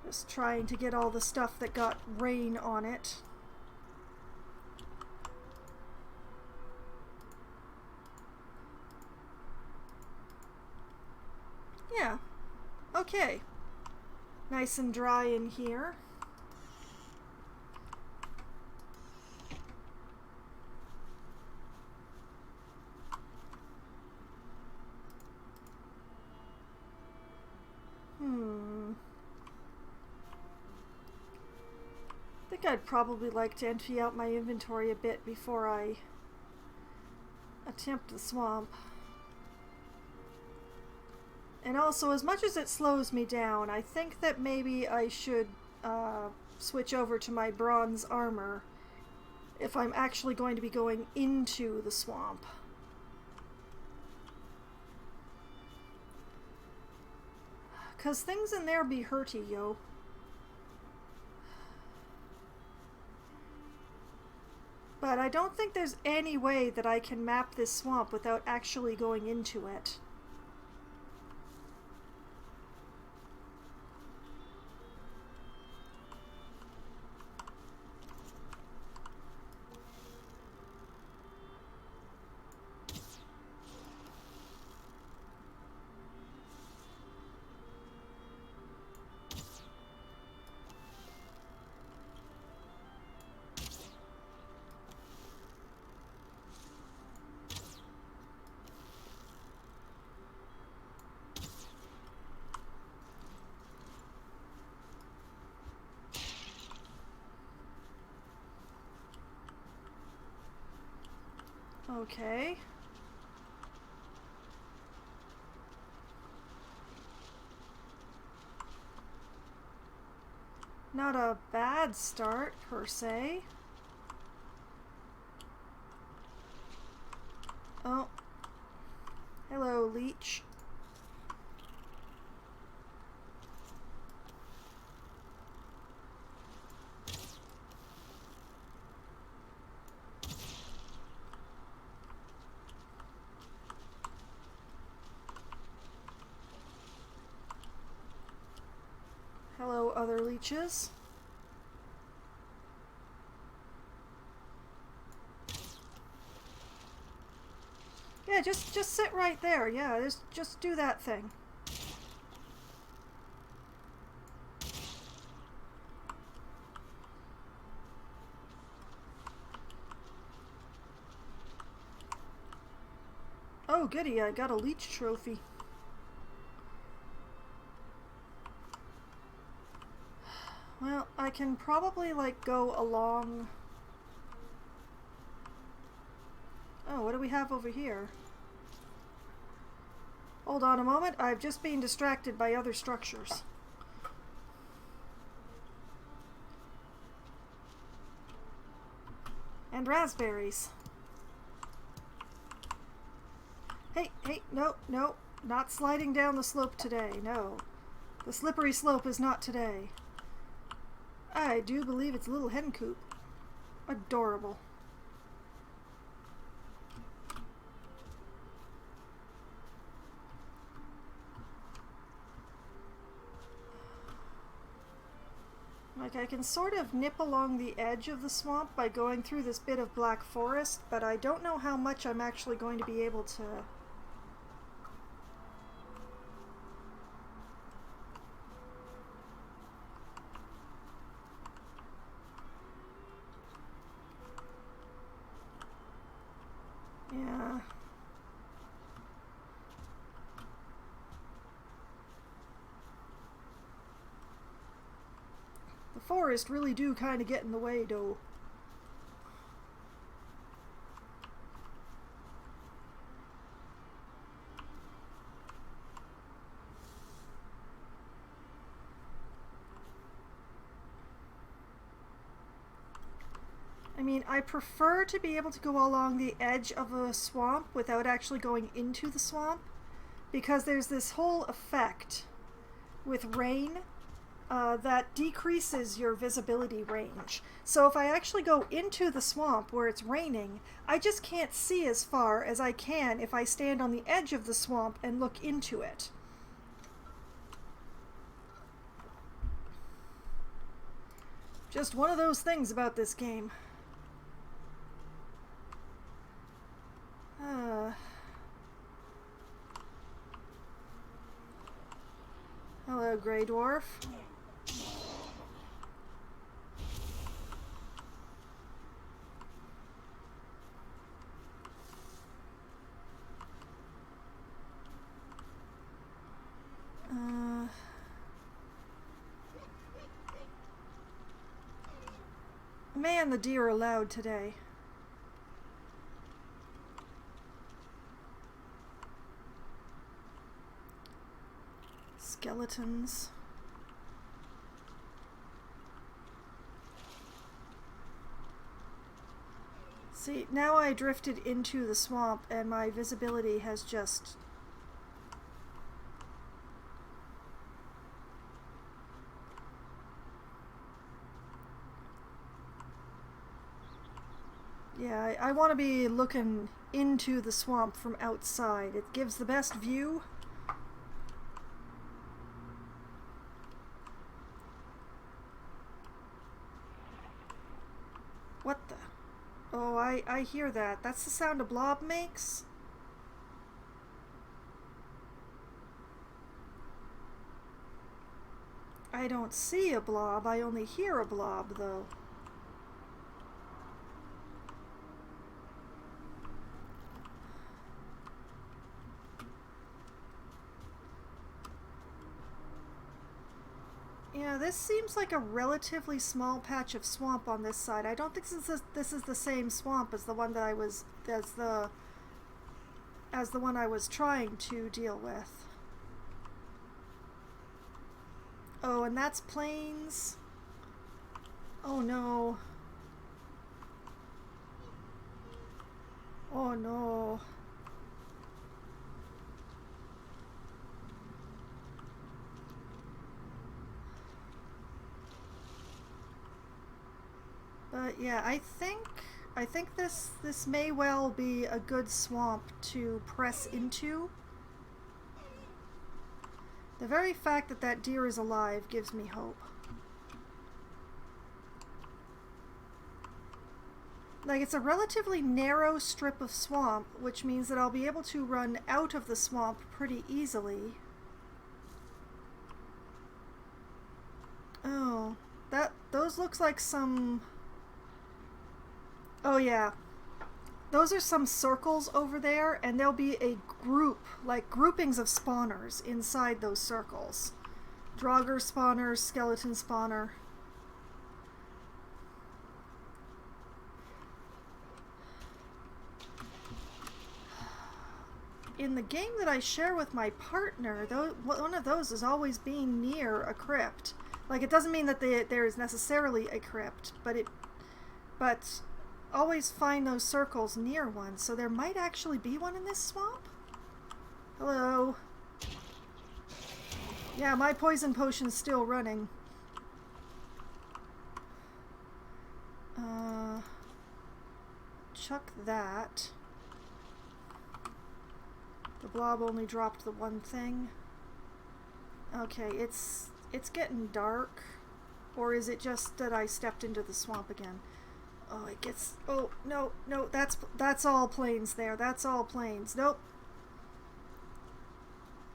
Just trying to get all the stuff that got rain on it. Yeah. Okay. Nice and dry in here. think I'd probably like to empty out my inventory a bit before I attempt the swamp. And also, as much as it slows me down, I think that maybe I should switch over to my bronze armor if I'm actually going to be going into the swamp. Cause things in there be hurty, yo. But I don't think there's any way that I can map this swamp without actually going into it. Okay. Not a bad start, per se. Oh. Hello, leech. Hello, other leeches. Yeah, just sit right there. Yeah, just do that thing. Oh, goody, I got a leech trophy. Well, I can probably, like, go along... Oh, what do we have over here? Hold on a moment, I've just been distracted by other structures. And raspberries. Hey, no, not sliding down the slope today, no. The slippery slope is not today. I do believe it's a little hen coop. Adorable. Like, I can sort of nip along the edge of the swamp by going through this bit of black forest, but I don't know how much I'm actually going to be able to... Yeah. The forest really do kind of get in the way, though. I mean, I prefer to be able to go along the edge of a swamp without actually going into the swamp, because there's this whole effect with rain that decreases your visibility range. So if I actually go into the swamp where it's raining, I just can't see as far as I can if I stand on the edge of the swamp and look into it. Just one of those things about this game. Hello, Grey Dwarf. Man, the deer are loud today. Skeletons. See, now I drifted into the swamp and my visibility has just... Yeah, I want to be looking into the swamp from outside. It gives the best view. What the... Oh, I hear that. That's the sound a blob makes? I don't see a blob, I only hear a blob, though. Yeah, this seems like a relatively small patch of swamp on this side. I don't think this is the same swamp as the one that I was as the one I was trying to deal with. Oh, and that's plains. Oh no. Oh no. But yeah, I think this may well be a good swamp to press into. The very fact that that deer is alive gives me hope. Like, it's a relatively narrow strip of swamp, which means that I'll be able to run out of the swamp pretty easily. Oh, those looks like some... Oh yeah, those are some circles over there, and there'll be a group, like groupings of spawners inside those circles. Draugr spawner, skeleton spawner. In the game that I share with my partner, one of those is always being near a crypt. Like, it doesn't mean that there is necessarily a crypt, but always find those circles near one, so there might actually be one in this swamp? Hello? Yeah, my poison potion's still running. Chuck that. The blob only dropped the one thing. Okay, it's getting dark. Or is it just that I stepped into the swamp again? Oh, it gets... Oh, no, that's all plains there. That's all plains. Nope.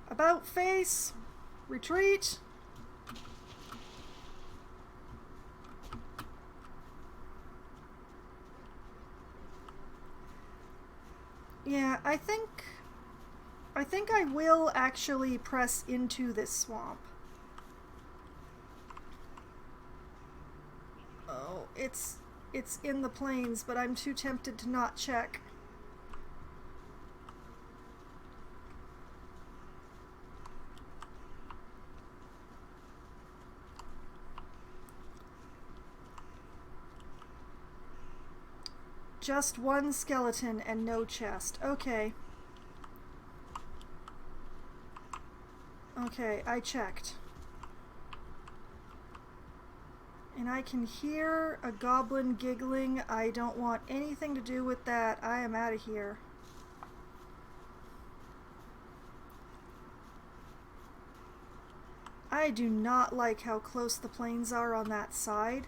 About face. Retreat. Yeah, I think I will actually press into this swamp. Oh, it's in the plains, but I'm too tempted to not check. Just one skeleton and no chest. Okay. Okay, I checked. And I can hear a goblin giggling. I don't want anything to do with that. I am out of here. I do not like how close the plains are on that side.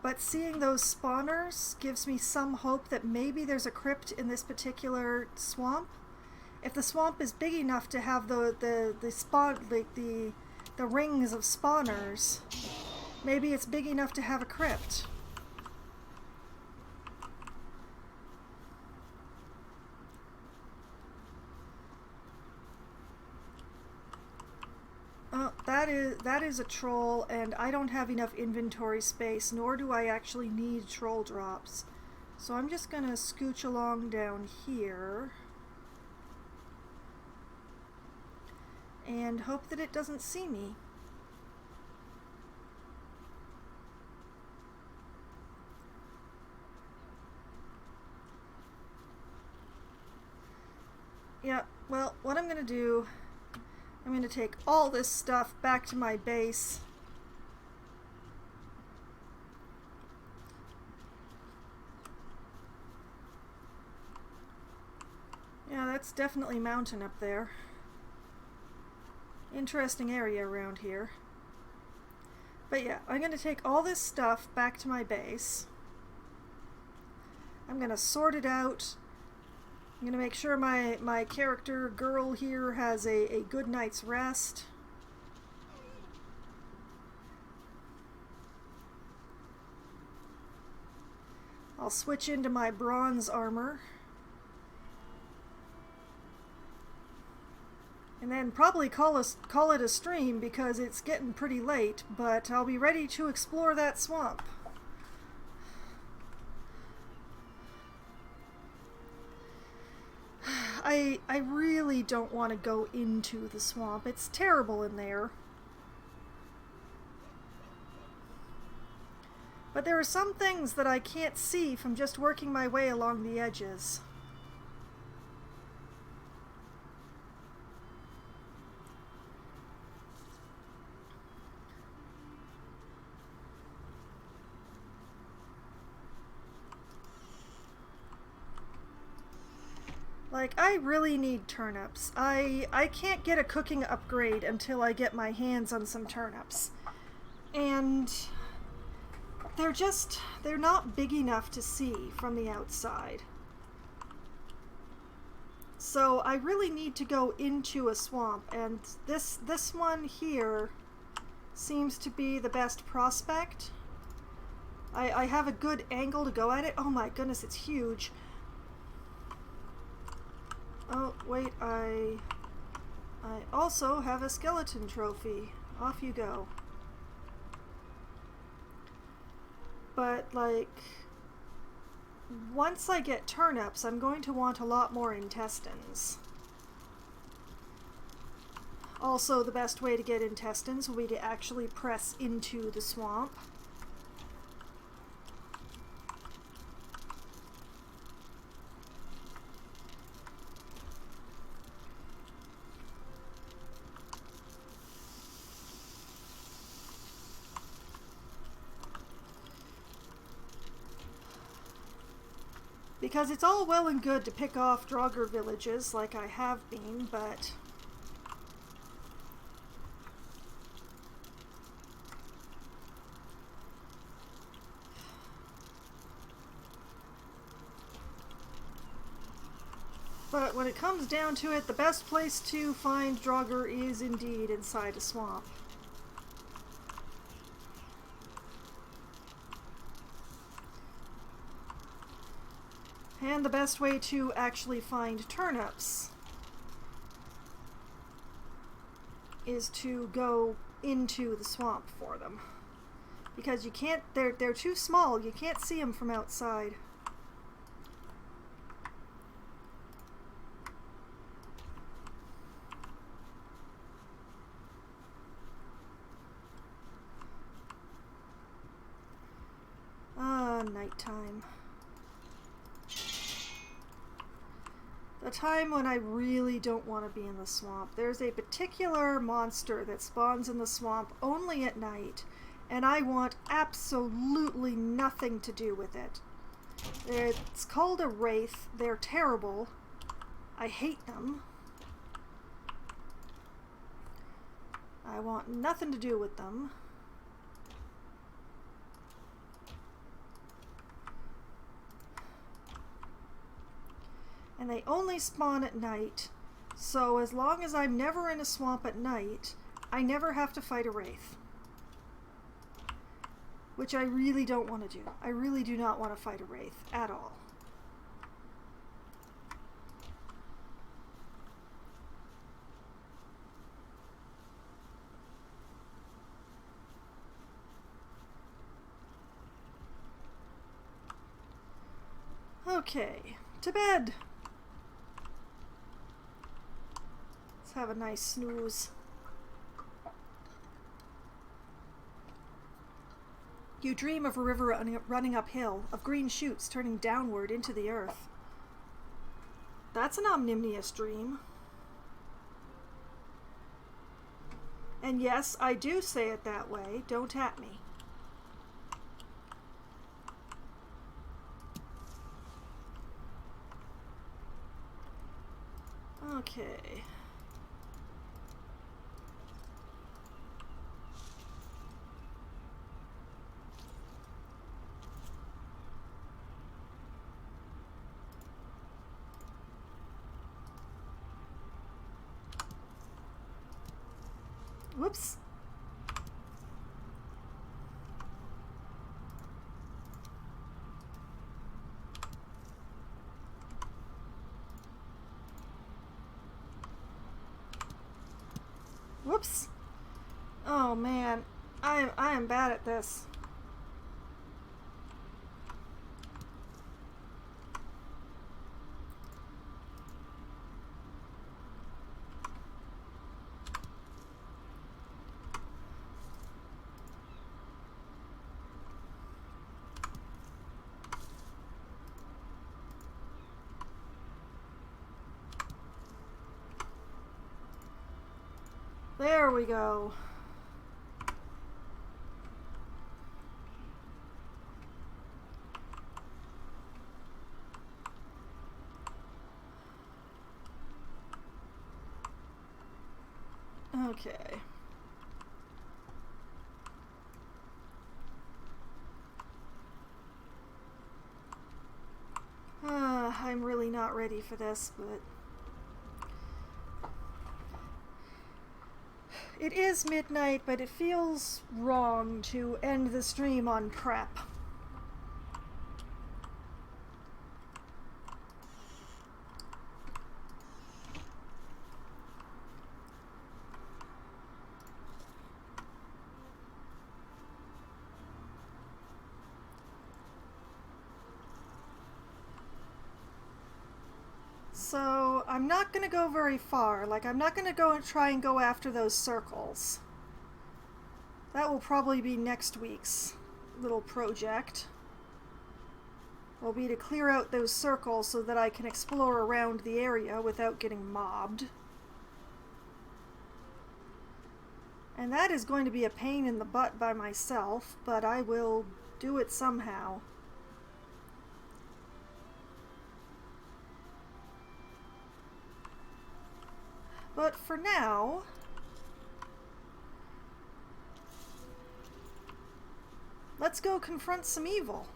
But seeing those spawners gives me some hope that maybe there's a crypt in this particular swamp. If the swamp is big enough to have the rings of spawners, maybe it's big enough to have a crypt. Oh, that that is a troll, and I don't have enough inventory space, nor do I actually need troll drops. So I'm just gonna scooch along down here and hope that it doesn't see me. Yeah, well, what I'm gonna do, I'm gonna take all this stuff back to my base. Yeah, that's definitely mountain up there. Interesting area around here. But yeah, I'm gonna take all this stuff back to my base. I'm gonna sort it out. I'm gonna make sure my character girl here has a good night's rest. I'll switch into my bronze armor. And then probably call it a stream because it's getting pretty late, but I'll be ready to explore that swamp. I really don't want to go into the swamp. It's terrible in there. But there are some things that I can't see from just working my way along the edges. Like, I really need turnips. I can't get a cooking upgrade until I get my hands on some turnips. And they're not big enough to see from the outside. So I really need to go into a swamp, and this one here seems to be the best prospect. I have a good angle to go at it. Oh my goodness, it's huge. Oh, wait, I also have a skeleton trophy. Off you go. But, like, once I get turnips, I'm going to want a lot more intestines. Also, the best way to get intestines will be to actually press into the swamp. Because it's all well and good to pick off Draugr villages like I have been, but when it comes down to it, the best place to find Draugr is indeed inside a swamp. And the best way to actually find turnips is to go into the swamp for them. Because you can't, they're too small, you can't see them from outside. Nighttime. A time when I really don't want to be in the swamp. There's a particular monster that spawns in the swamp only at night, and I want absolutely nothing to do with it. It's called a wraith. They're terrible. I hate them. I want nothing to do with them. And they only spawn at night, so as long as I'm never in a swamp at night, I never have to fight a wraith. Which I really don't want to do. I really do not want to fight a wraith at all. Okay, to bed. Let's have a nice snooze. You dream of a river running uphill, of green shoots turning downward into the earth. That's an omnibus dream. And yes, I do say it that way. Don't at me. Okay. Whoops. Whoops. Oh man, I am bad at this. There we go. Okay. I'm really not ready for this, but it is midnight, but it feels wrong to end the stream on prep. So, I'm not going to go very far. Like, I'm not going to go and try and go after those circles. That will probably be next week's little project. Will be to clear out those circles so that I can explore around the area without getting mobbed. And that is going to be a pain in the butt by myself, but I will do it somehow. But for now, let's go confront some evil.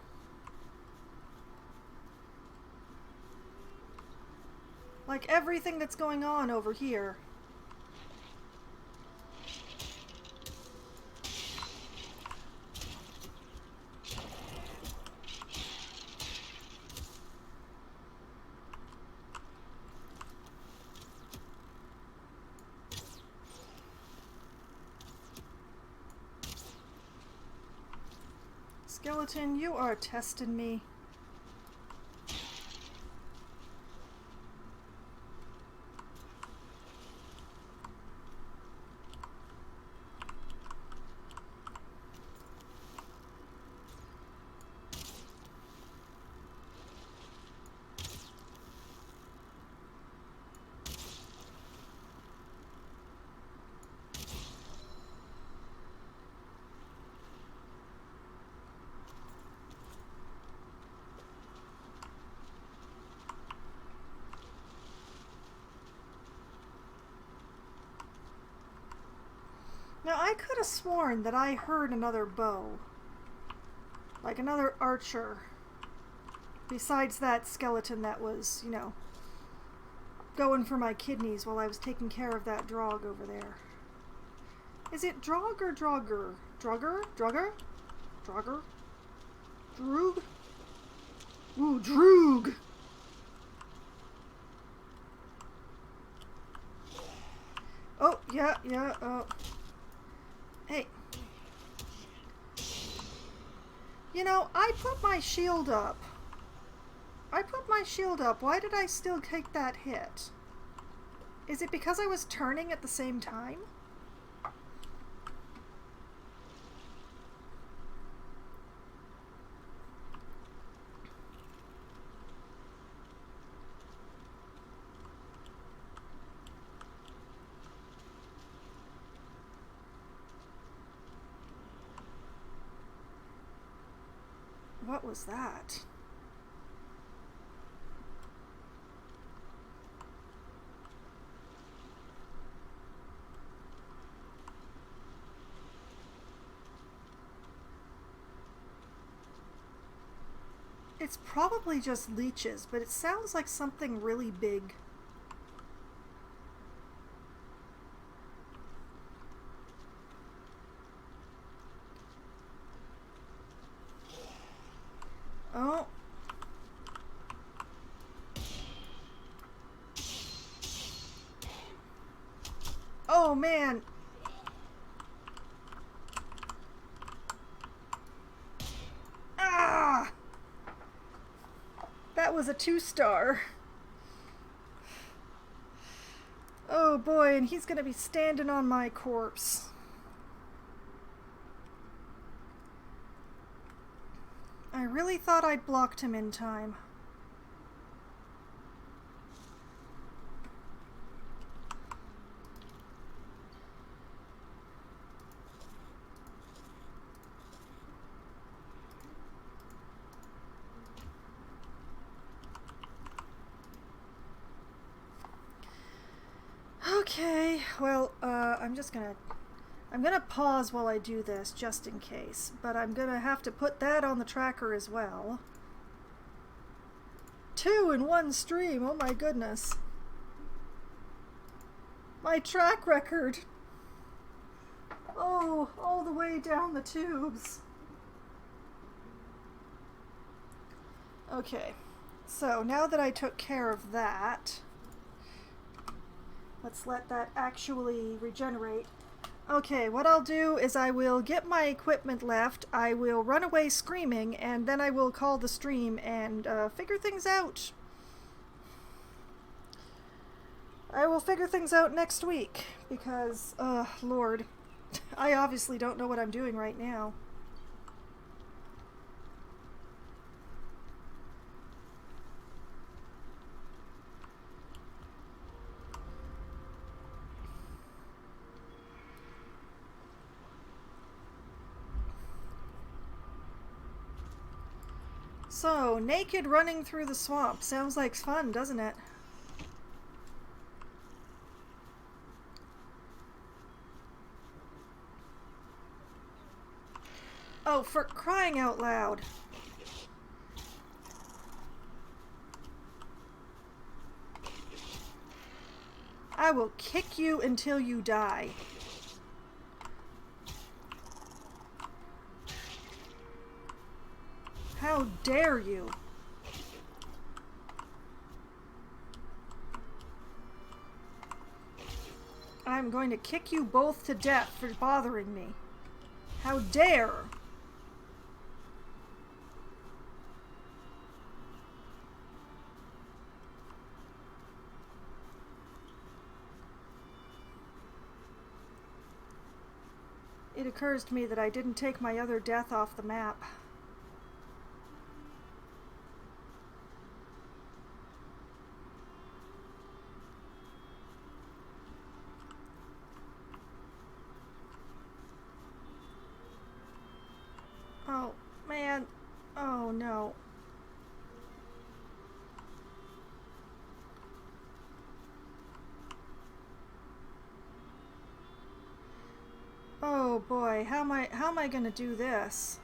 Like everything that's going on over here. Skeleton, you are testing me. Now, I could have sworn that I heard another bow. Like another archer. Besides that skeleton that was, you know, going for my kidneys while I was taking care of that drog over there. Is it drog or drogger? Drugger? Drugger? Drogger? Droog? Ooh, droog! Oh, yeah, oh. Hey. You know, I put my shield up. I my shield up. Why did I still take that hit? Is it because I was turning at the same time? What was that? It's probably just leeches, but it sounds like something really big. Oh. Oh, man. Ah! That was a 2-star. Oh boy, and he's gonna be standing on my corpse. I really thought I'd blocked him in time. Okay, well, I'm gonna pause while I do this, just in case, but I'm gonna have to put that on the tracker as well. 2 in one stream, oh my goodness. My track record. Oh, all the way down the tubes. Okay, so now that I took care of that, let's let that actually regenerate. Okay, what I'll do is I will get my equipment left, I will run away screaming, and then I will call the stream and figure things out. I will figure things out next week, because, Lord, I obviously don't know what I'm doing right now. So, naked running through the swamp. Sounds like fun, doesn't it? Oh, for crying out loud. I will kick you until you die. How dare you? I'm going to kick you both to death for bothering me. How dare! It occurs to me that I didn't take my other death off the map. Oh, man. Oh, no. Oh boy, how am I gonna do this?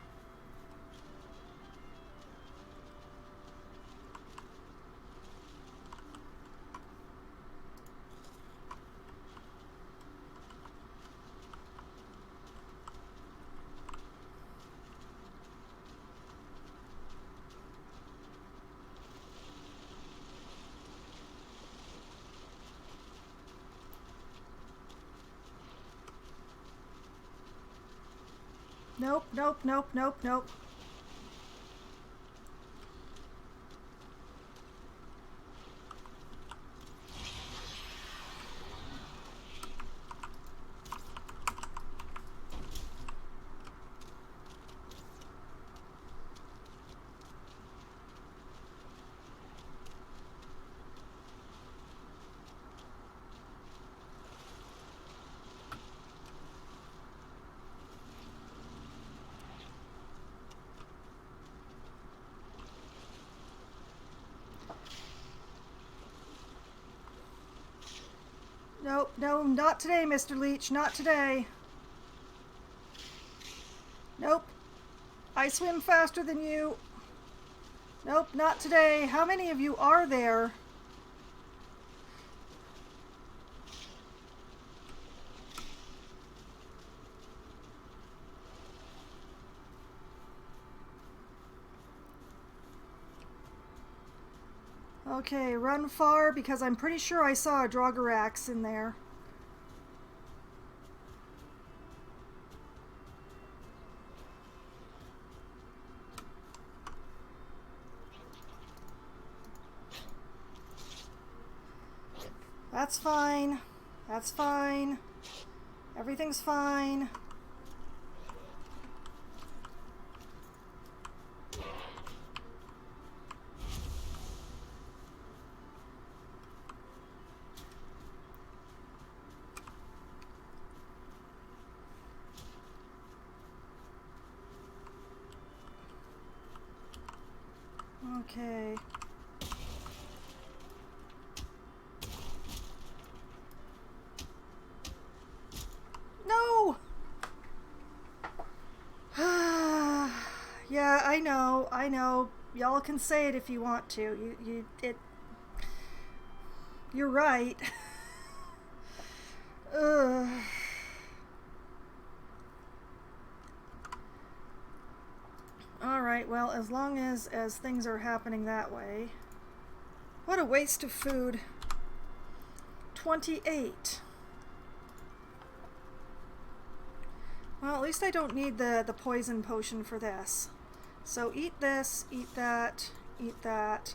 Nope, nope, nope, nope, nope. Nope, no, not today, Mr. Leech, not today. Nope. I swim faster than you. Nope, not today. How many of you are there? Okay, run far because I'm pretty sure I saw a Draugarax in there. That's fine. That's fine. Everything's fine. Okay. No! Yeah, I know. Y'all can say it if you want to. You're right. Ugh. Alright, well, as long as things are happening that way. What a waste of food. 28. Well, at least I don't need the poison potion for this. So eat this, eat that, eat that.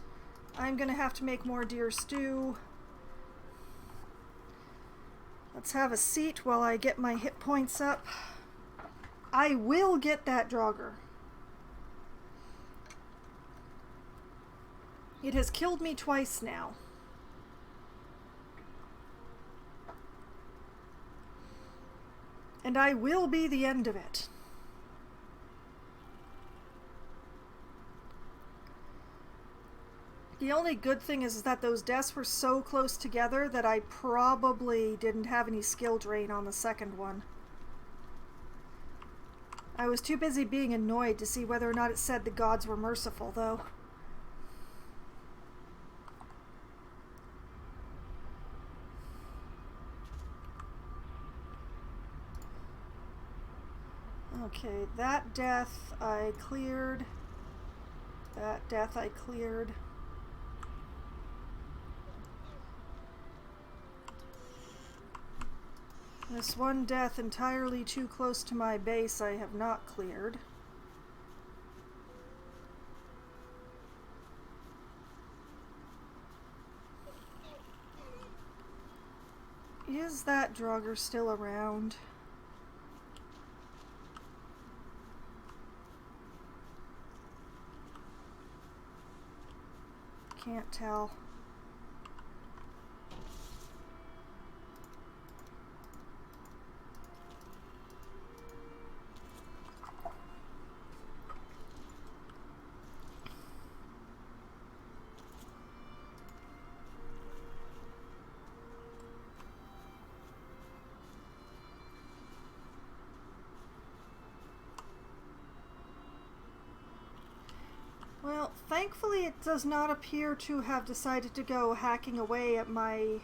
I'm gonna have to make more deer stew. Let's have a seat while I get my hit points up. I will get that Draugr. It has killed me twice now. And I will be the end of it. The only good thing is that those deaths were so close together that I probably didn't have any skill drain on the second one. I was too busy being annoyed to see whether or not it said the gods were merciful, though. Okay, that death I cleared. That death I cleared. This one death entirely too close to my base I have not cleared. Is that Draugr still around? Can't tell. Well, thankfully it does not appear to have decided to go hacking away at my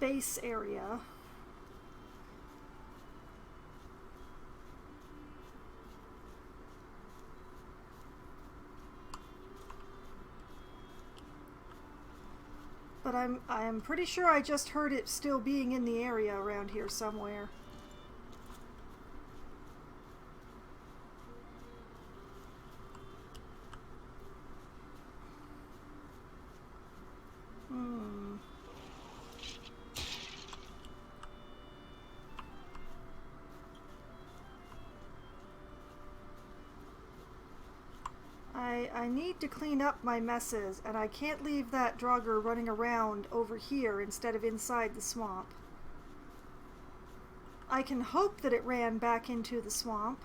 base area. But I'm pretty sure I just heard it still being in the area around here somewhere. I need to clean up my messes, and I can't leave that Draugr running around over here instead of inside the swamp. I can hope that it ran back into the swamp.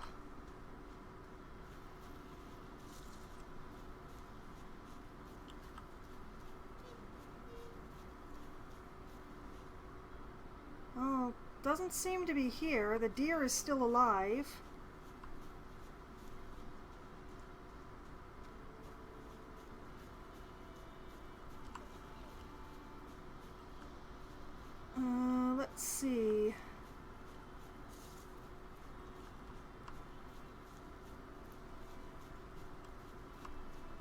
doesn't seem to be here. The deer is still alive. Let's see.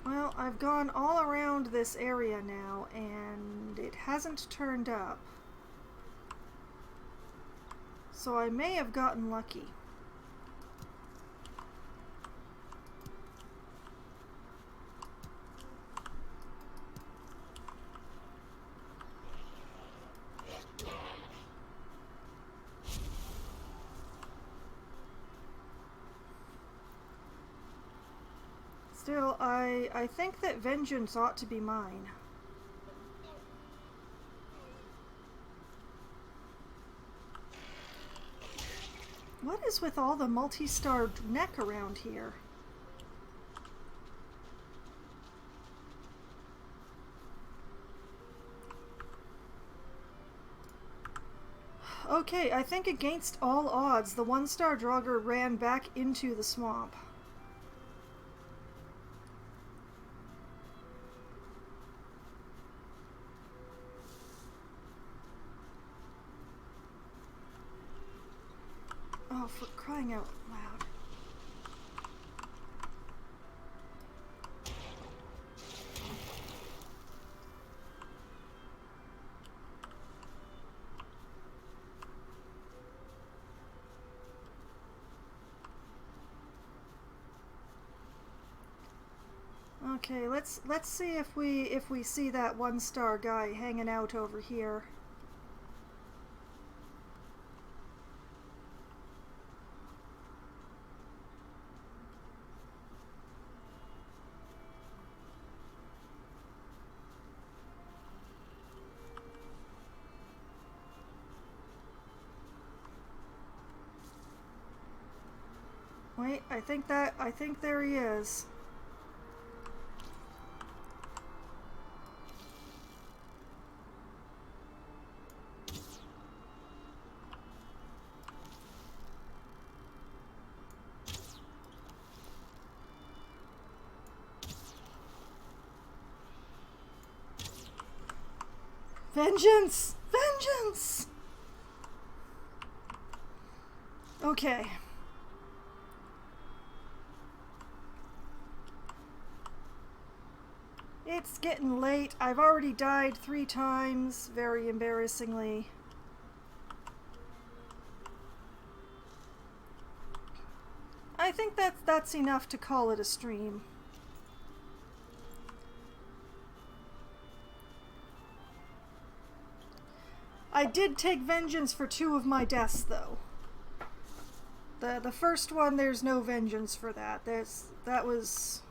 Well, I've gone all around this area now, and it hasn't turned up. So I may have gotten lucky. Still, I think that vengeance ought to be mine. What is with all the multi-star neck around here? Okay, I think against all odds, the one-star Draugr ran back into the swamp. Oh, for crying out loud. Okay, let's see if we see that one-star guy hanging out over here. Wait, I think there he is. Vengeance! Vengeance! Okay. It's getting late. I've already died 3 times, very embarrassingly. I think that's enough to call it a stream. I did take vengeance for 2 of my deaths, though. The first one, there's no vengeance for that. That was...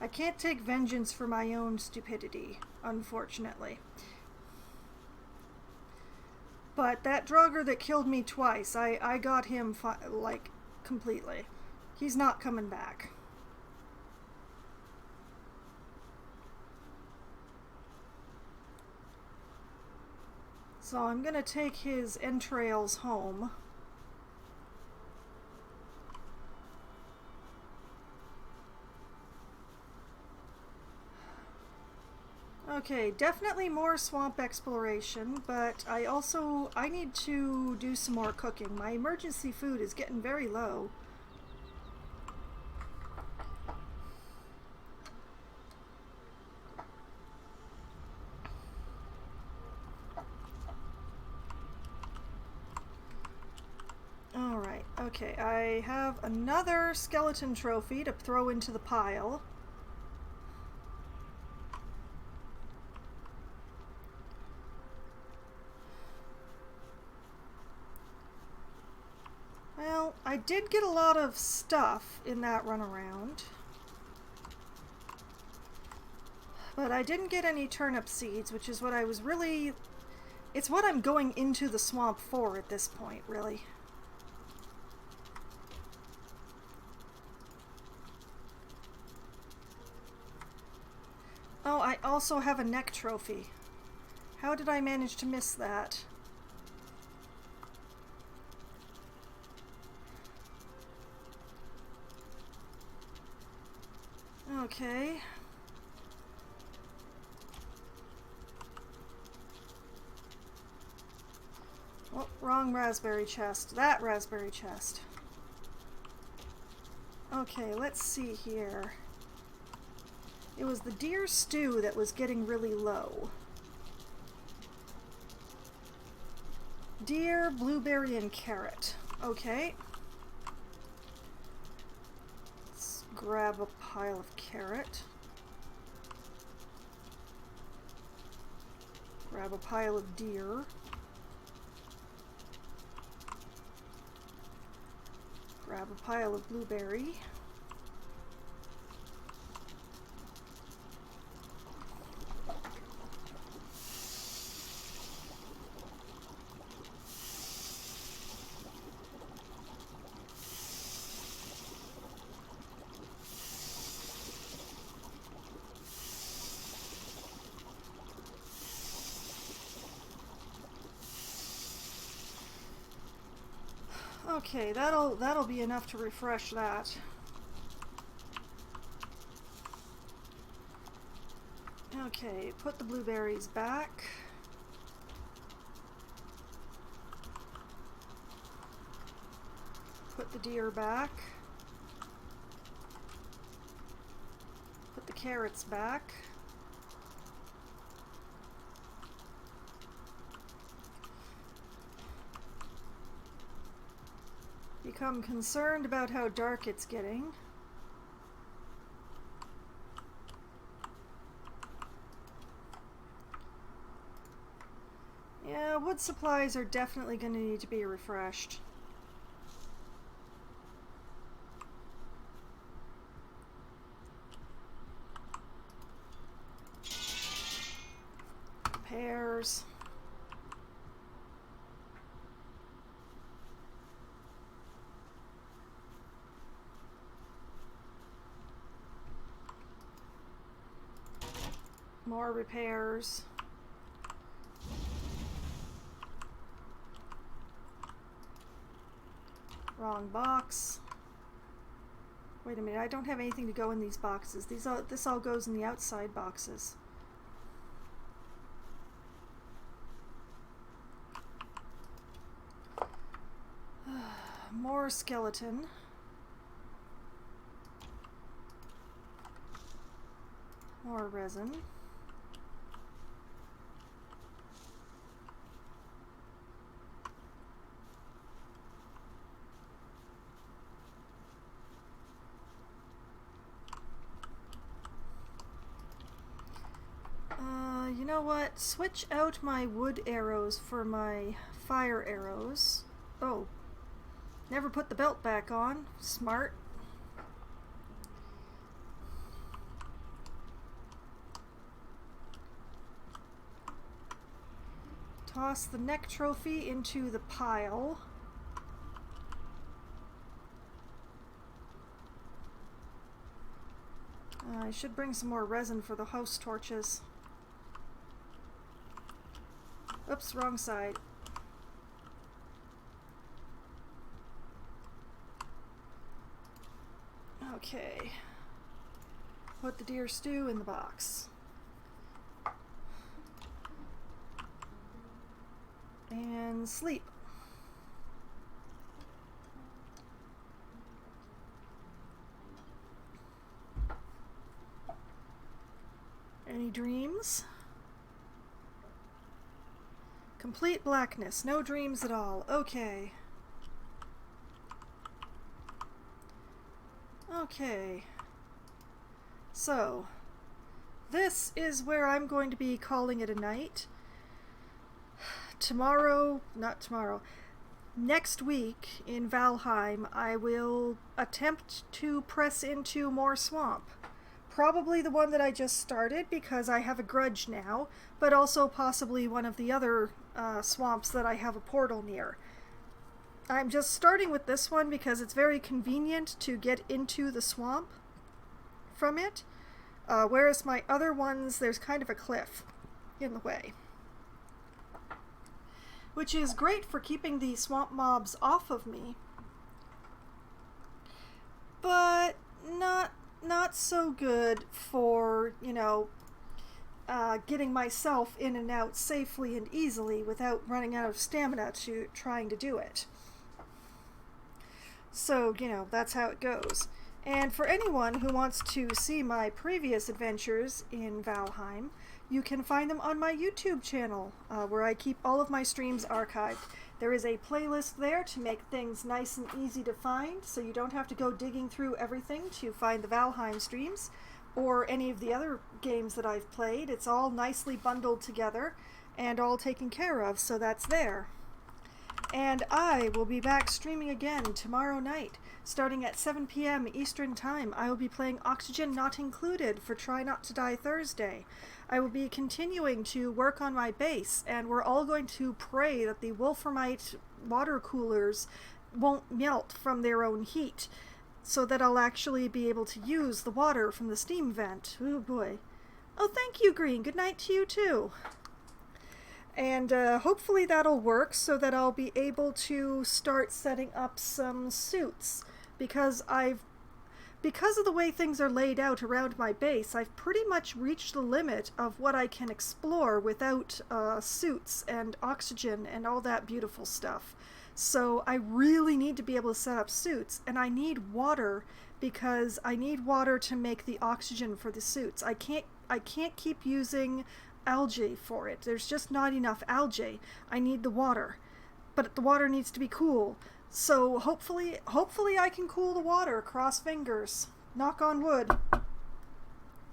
I can't take vengeance for my own stupidity, unfortunately. But that Draugr that killed me twice, I got him, like, completely. He's not coming back. So I'm gonna take his entrails home. Okay, definitely more swamp exploration, but I need to do some more cooking. My emergency food is getting very low. Alright, okay, I have another skeleton trophy to throw into the pile. Well, I did get a lot of stuff in that runaround. But I didn't get any turnip seeds, which is what I was really... It's what I'm going into the swamp for at this point, really. Oh, I also have a neck trophy. How did I manage to miss that? Okay. Oh, wrong raspberry chest. That raspberry chest. Okay, let's see here. It was the deer stew that was getting really low. Deer, blueberry, and carrot. Okay. Let's grab a pile of carrot. Grab a pile of deer. Grab a pile of blueberry. Okay, that'll be enough to refresh that. Okay, put the blueberries back. Put the deer back. Put the carrots back. Become concerned about how dark it's getting. Yeah, wood supplies are definitely going to need to be refreshed. Pears. More repairs. Wrong box. Wait a minute, I don't have anything to go in these boxes. This all goes in the outside boxes. More skeleton. More resin. You know what? Switch out my wood arrows for my fire arrows. Oh. Never put the belt back on. Smart. Toss the neck trophy into the pile. I should bring some more resin for the house torches. Oops, wrong side. Okay. Put the deer stew in the box. And sleep. Any dreams? Complete blackness. No dreams at all. Okay. Okay. So, this is where I'm going to be calling it a night. Next week in Valheim, I will attempt to press into more swamp. Probably the one that I just started because I have a grudge now, but also possibly one of the other swamps that I have a portal near. I'm just starting with this one because it's very convenient to get into the swamp from it, whereas my other ones, there's kind of a cliff in the way. Which is great for keeping the swamp mobs off of me, but not not so good for, getting myself in and out safely and easily without running out of stamina to trying to do it. So, that's how it goes. And for anyone who wants to see my previous adventures in Valheim, you can find them on my YouTube channel, where I keep all of my streams archived. There is a playlist there to make things nice and easy to find, so you don't have to go digging through everything to find the Valheim streams, or any of the other games that I've played. It's all nicely bundled together, and all taken care of, so that's there. And I will be back streaming again tomorrow night, starting at 7 p.m. Eastern Time. I will be playing Oxygen Not Included for Try Not to Die Thursday. I will be continuing to work on my base, and we're all going to pray that the Wolframite water coolers won't melt from their own heat, so that I'll actually be able to use the water from the steam vent. Oh boy. Oh, thank you, Green. Good night to you, too. And hopefully that'll work so that I'll be able to start setting up some suits, because of the way things are laid out around my base, I've pretty much reached the limit of what I can explore without suits and oxygen and all that beautiful stuff. So I really need to be able to set up suits, and I need water, because I need water to make the oxygen for the suits. I can't keep using algae for it. There's just not enough algae. I need the water, but the water needs to be cool. So hopefully I can cool the water. Cross fingers. Knock on wood.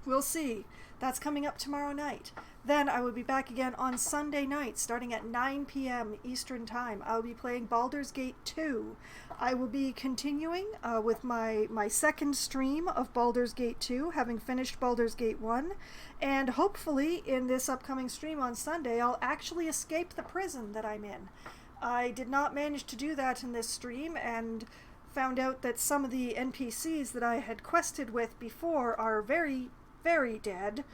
We'll see. That's coming up tomorrow night. Then I will be back again on Sunday night, starting at 9 p.m. Eastern Time. I will be playing Baldur's Gate 2. I will be continuing with my second stream of Baldur's Gate 2, having finished Baldur's Gate 1. And hopefully, in this upcoming stream on Sunday, I'll actually escape the prison that I'm in. I did not manage to do that in this stream, and found out that some of the NPCs that I had quested with before are very, very dead.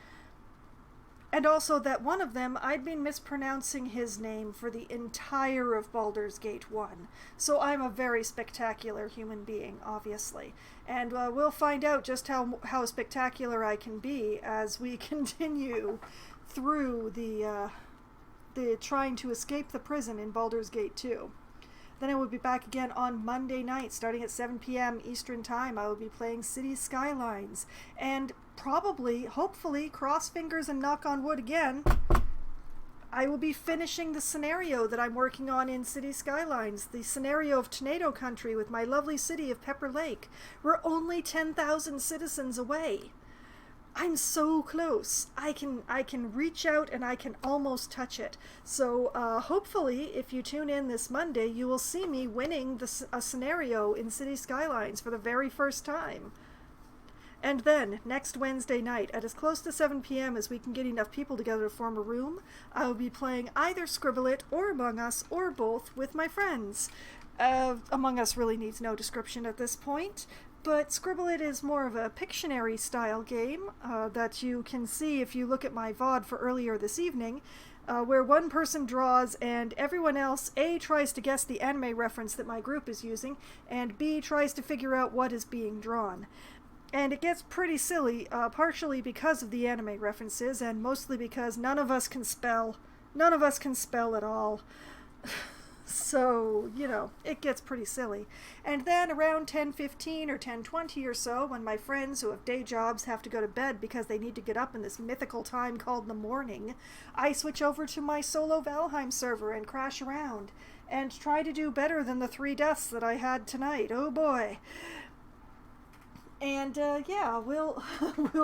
And also that one of them, I'd been mispronouncing his name for the entire of Baldur's Gate 1. So I'm a very spectacular human being, obviously. And we'll find out just how spectacular I can be as we continue through the trying to escape the prison in Baldur's Gate 2. Then I will be back again on Monday night, starting at 7 p.m. Eastern Time. I will be playing City Skylines. And probably, hopefully, cross fingers and knock on wood again, I will be finishing the scenario that I'm working on in City Skylines, the scenario of Tornado Country with my lovely city of Pepper Lake. We're only 10,000 citizens away. I'm so close. I can reach out and I can almost touch it. So hopefully, if you tune in this Monday, you will see me winning a scenario in City Skylines for the very first time. And then, next Wednesday night, at as close to 7 p.m. as we can get enough people together to form a room, I will be playing either Scribble It or Among Us, or both, with my friends. Among Us really needs no description at this point, but Scribble It is more of a Pictionary-style game that you can see if you look at my VOD for earlier this evening, where one person draws and everyone else, A, tries to guess the anime reference that my group is using, and B, tries to figure out what is being drawn. And it gets pretty silly, partially because of the anime references, and mostly because none of us can spell. None of us can spell at all. So, it gets pretty silly. And then around 10:15 or 10:20 or so, when my friends who have day jobs have to go to bed because they need to get up in this mythical time called the morning, I switch over to my solo Valheim server and crash around, and try to do better than the 3 deaths that I had tonight. Oh boy. And, yeah, we'll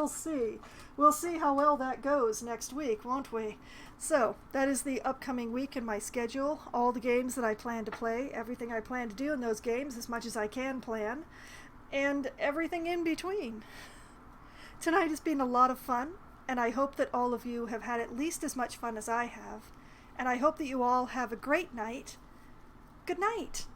see. We'll see how well that goes next week, won't we? So, that is the upcoming week in my schedule. All the games that I plan to play, everything I plan to do in those games, as much as I can plan, and everything in between. Tonight has been a lot of fun, and I hope that all of you have had at least as much fun as I have. And I hope that you all have a great night. Good night!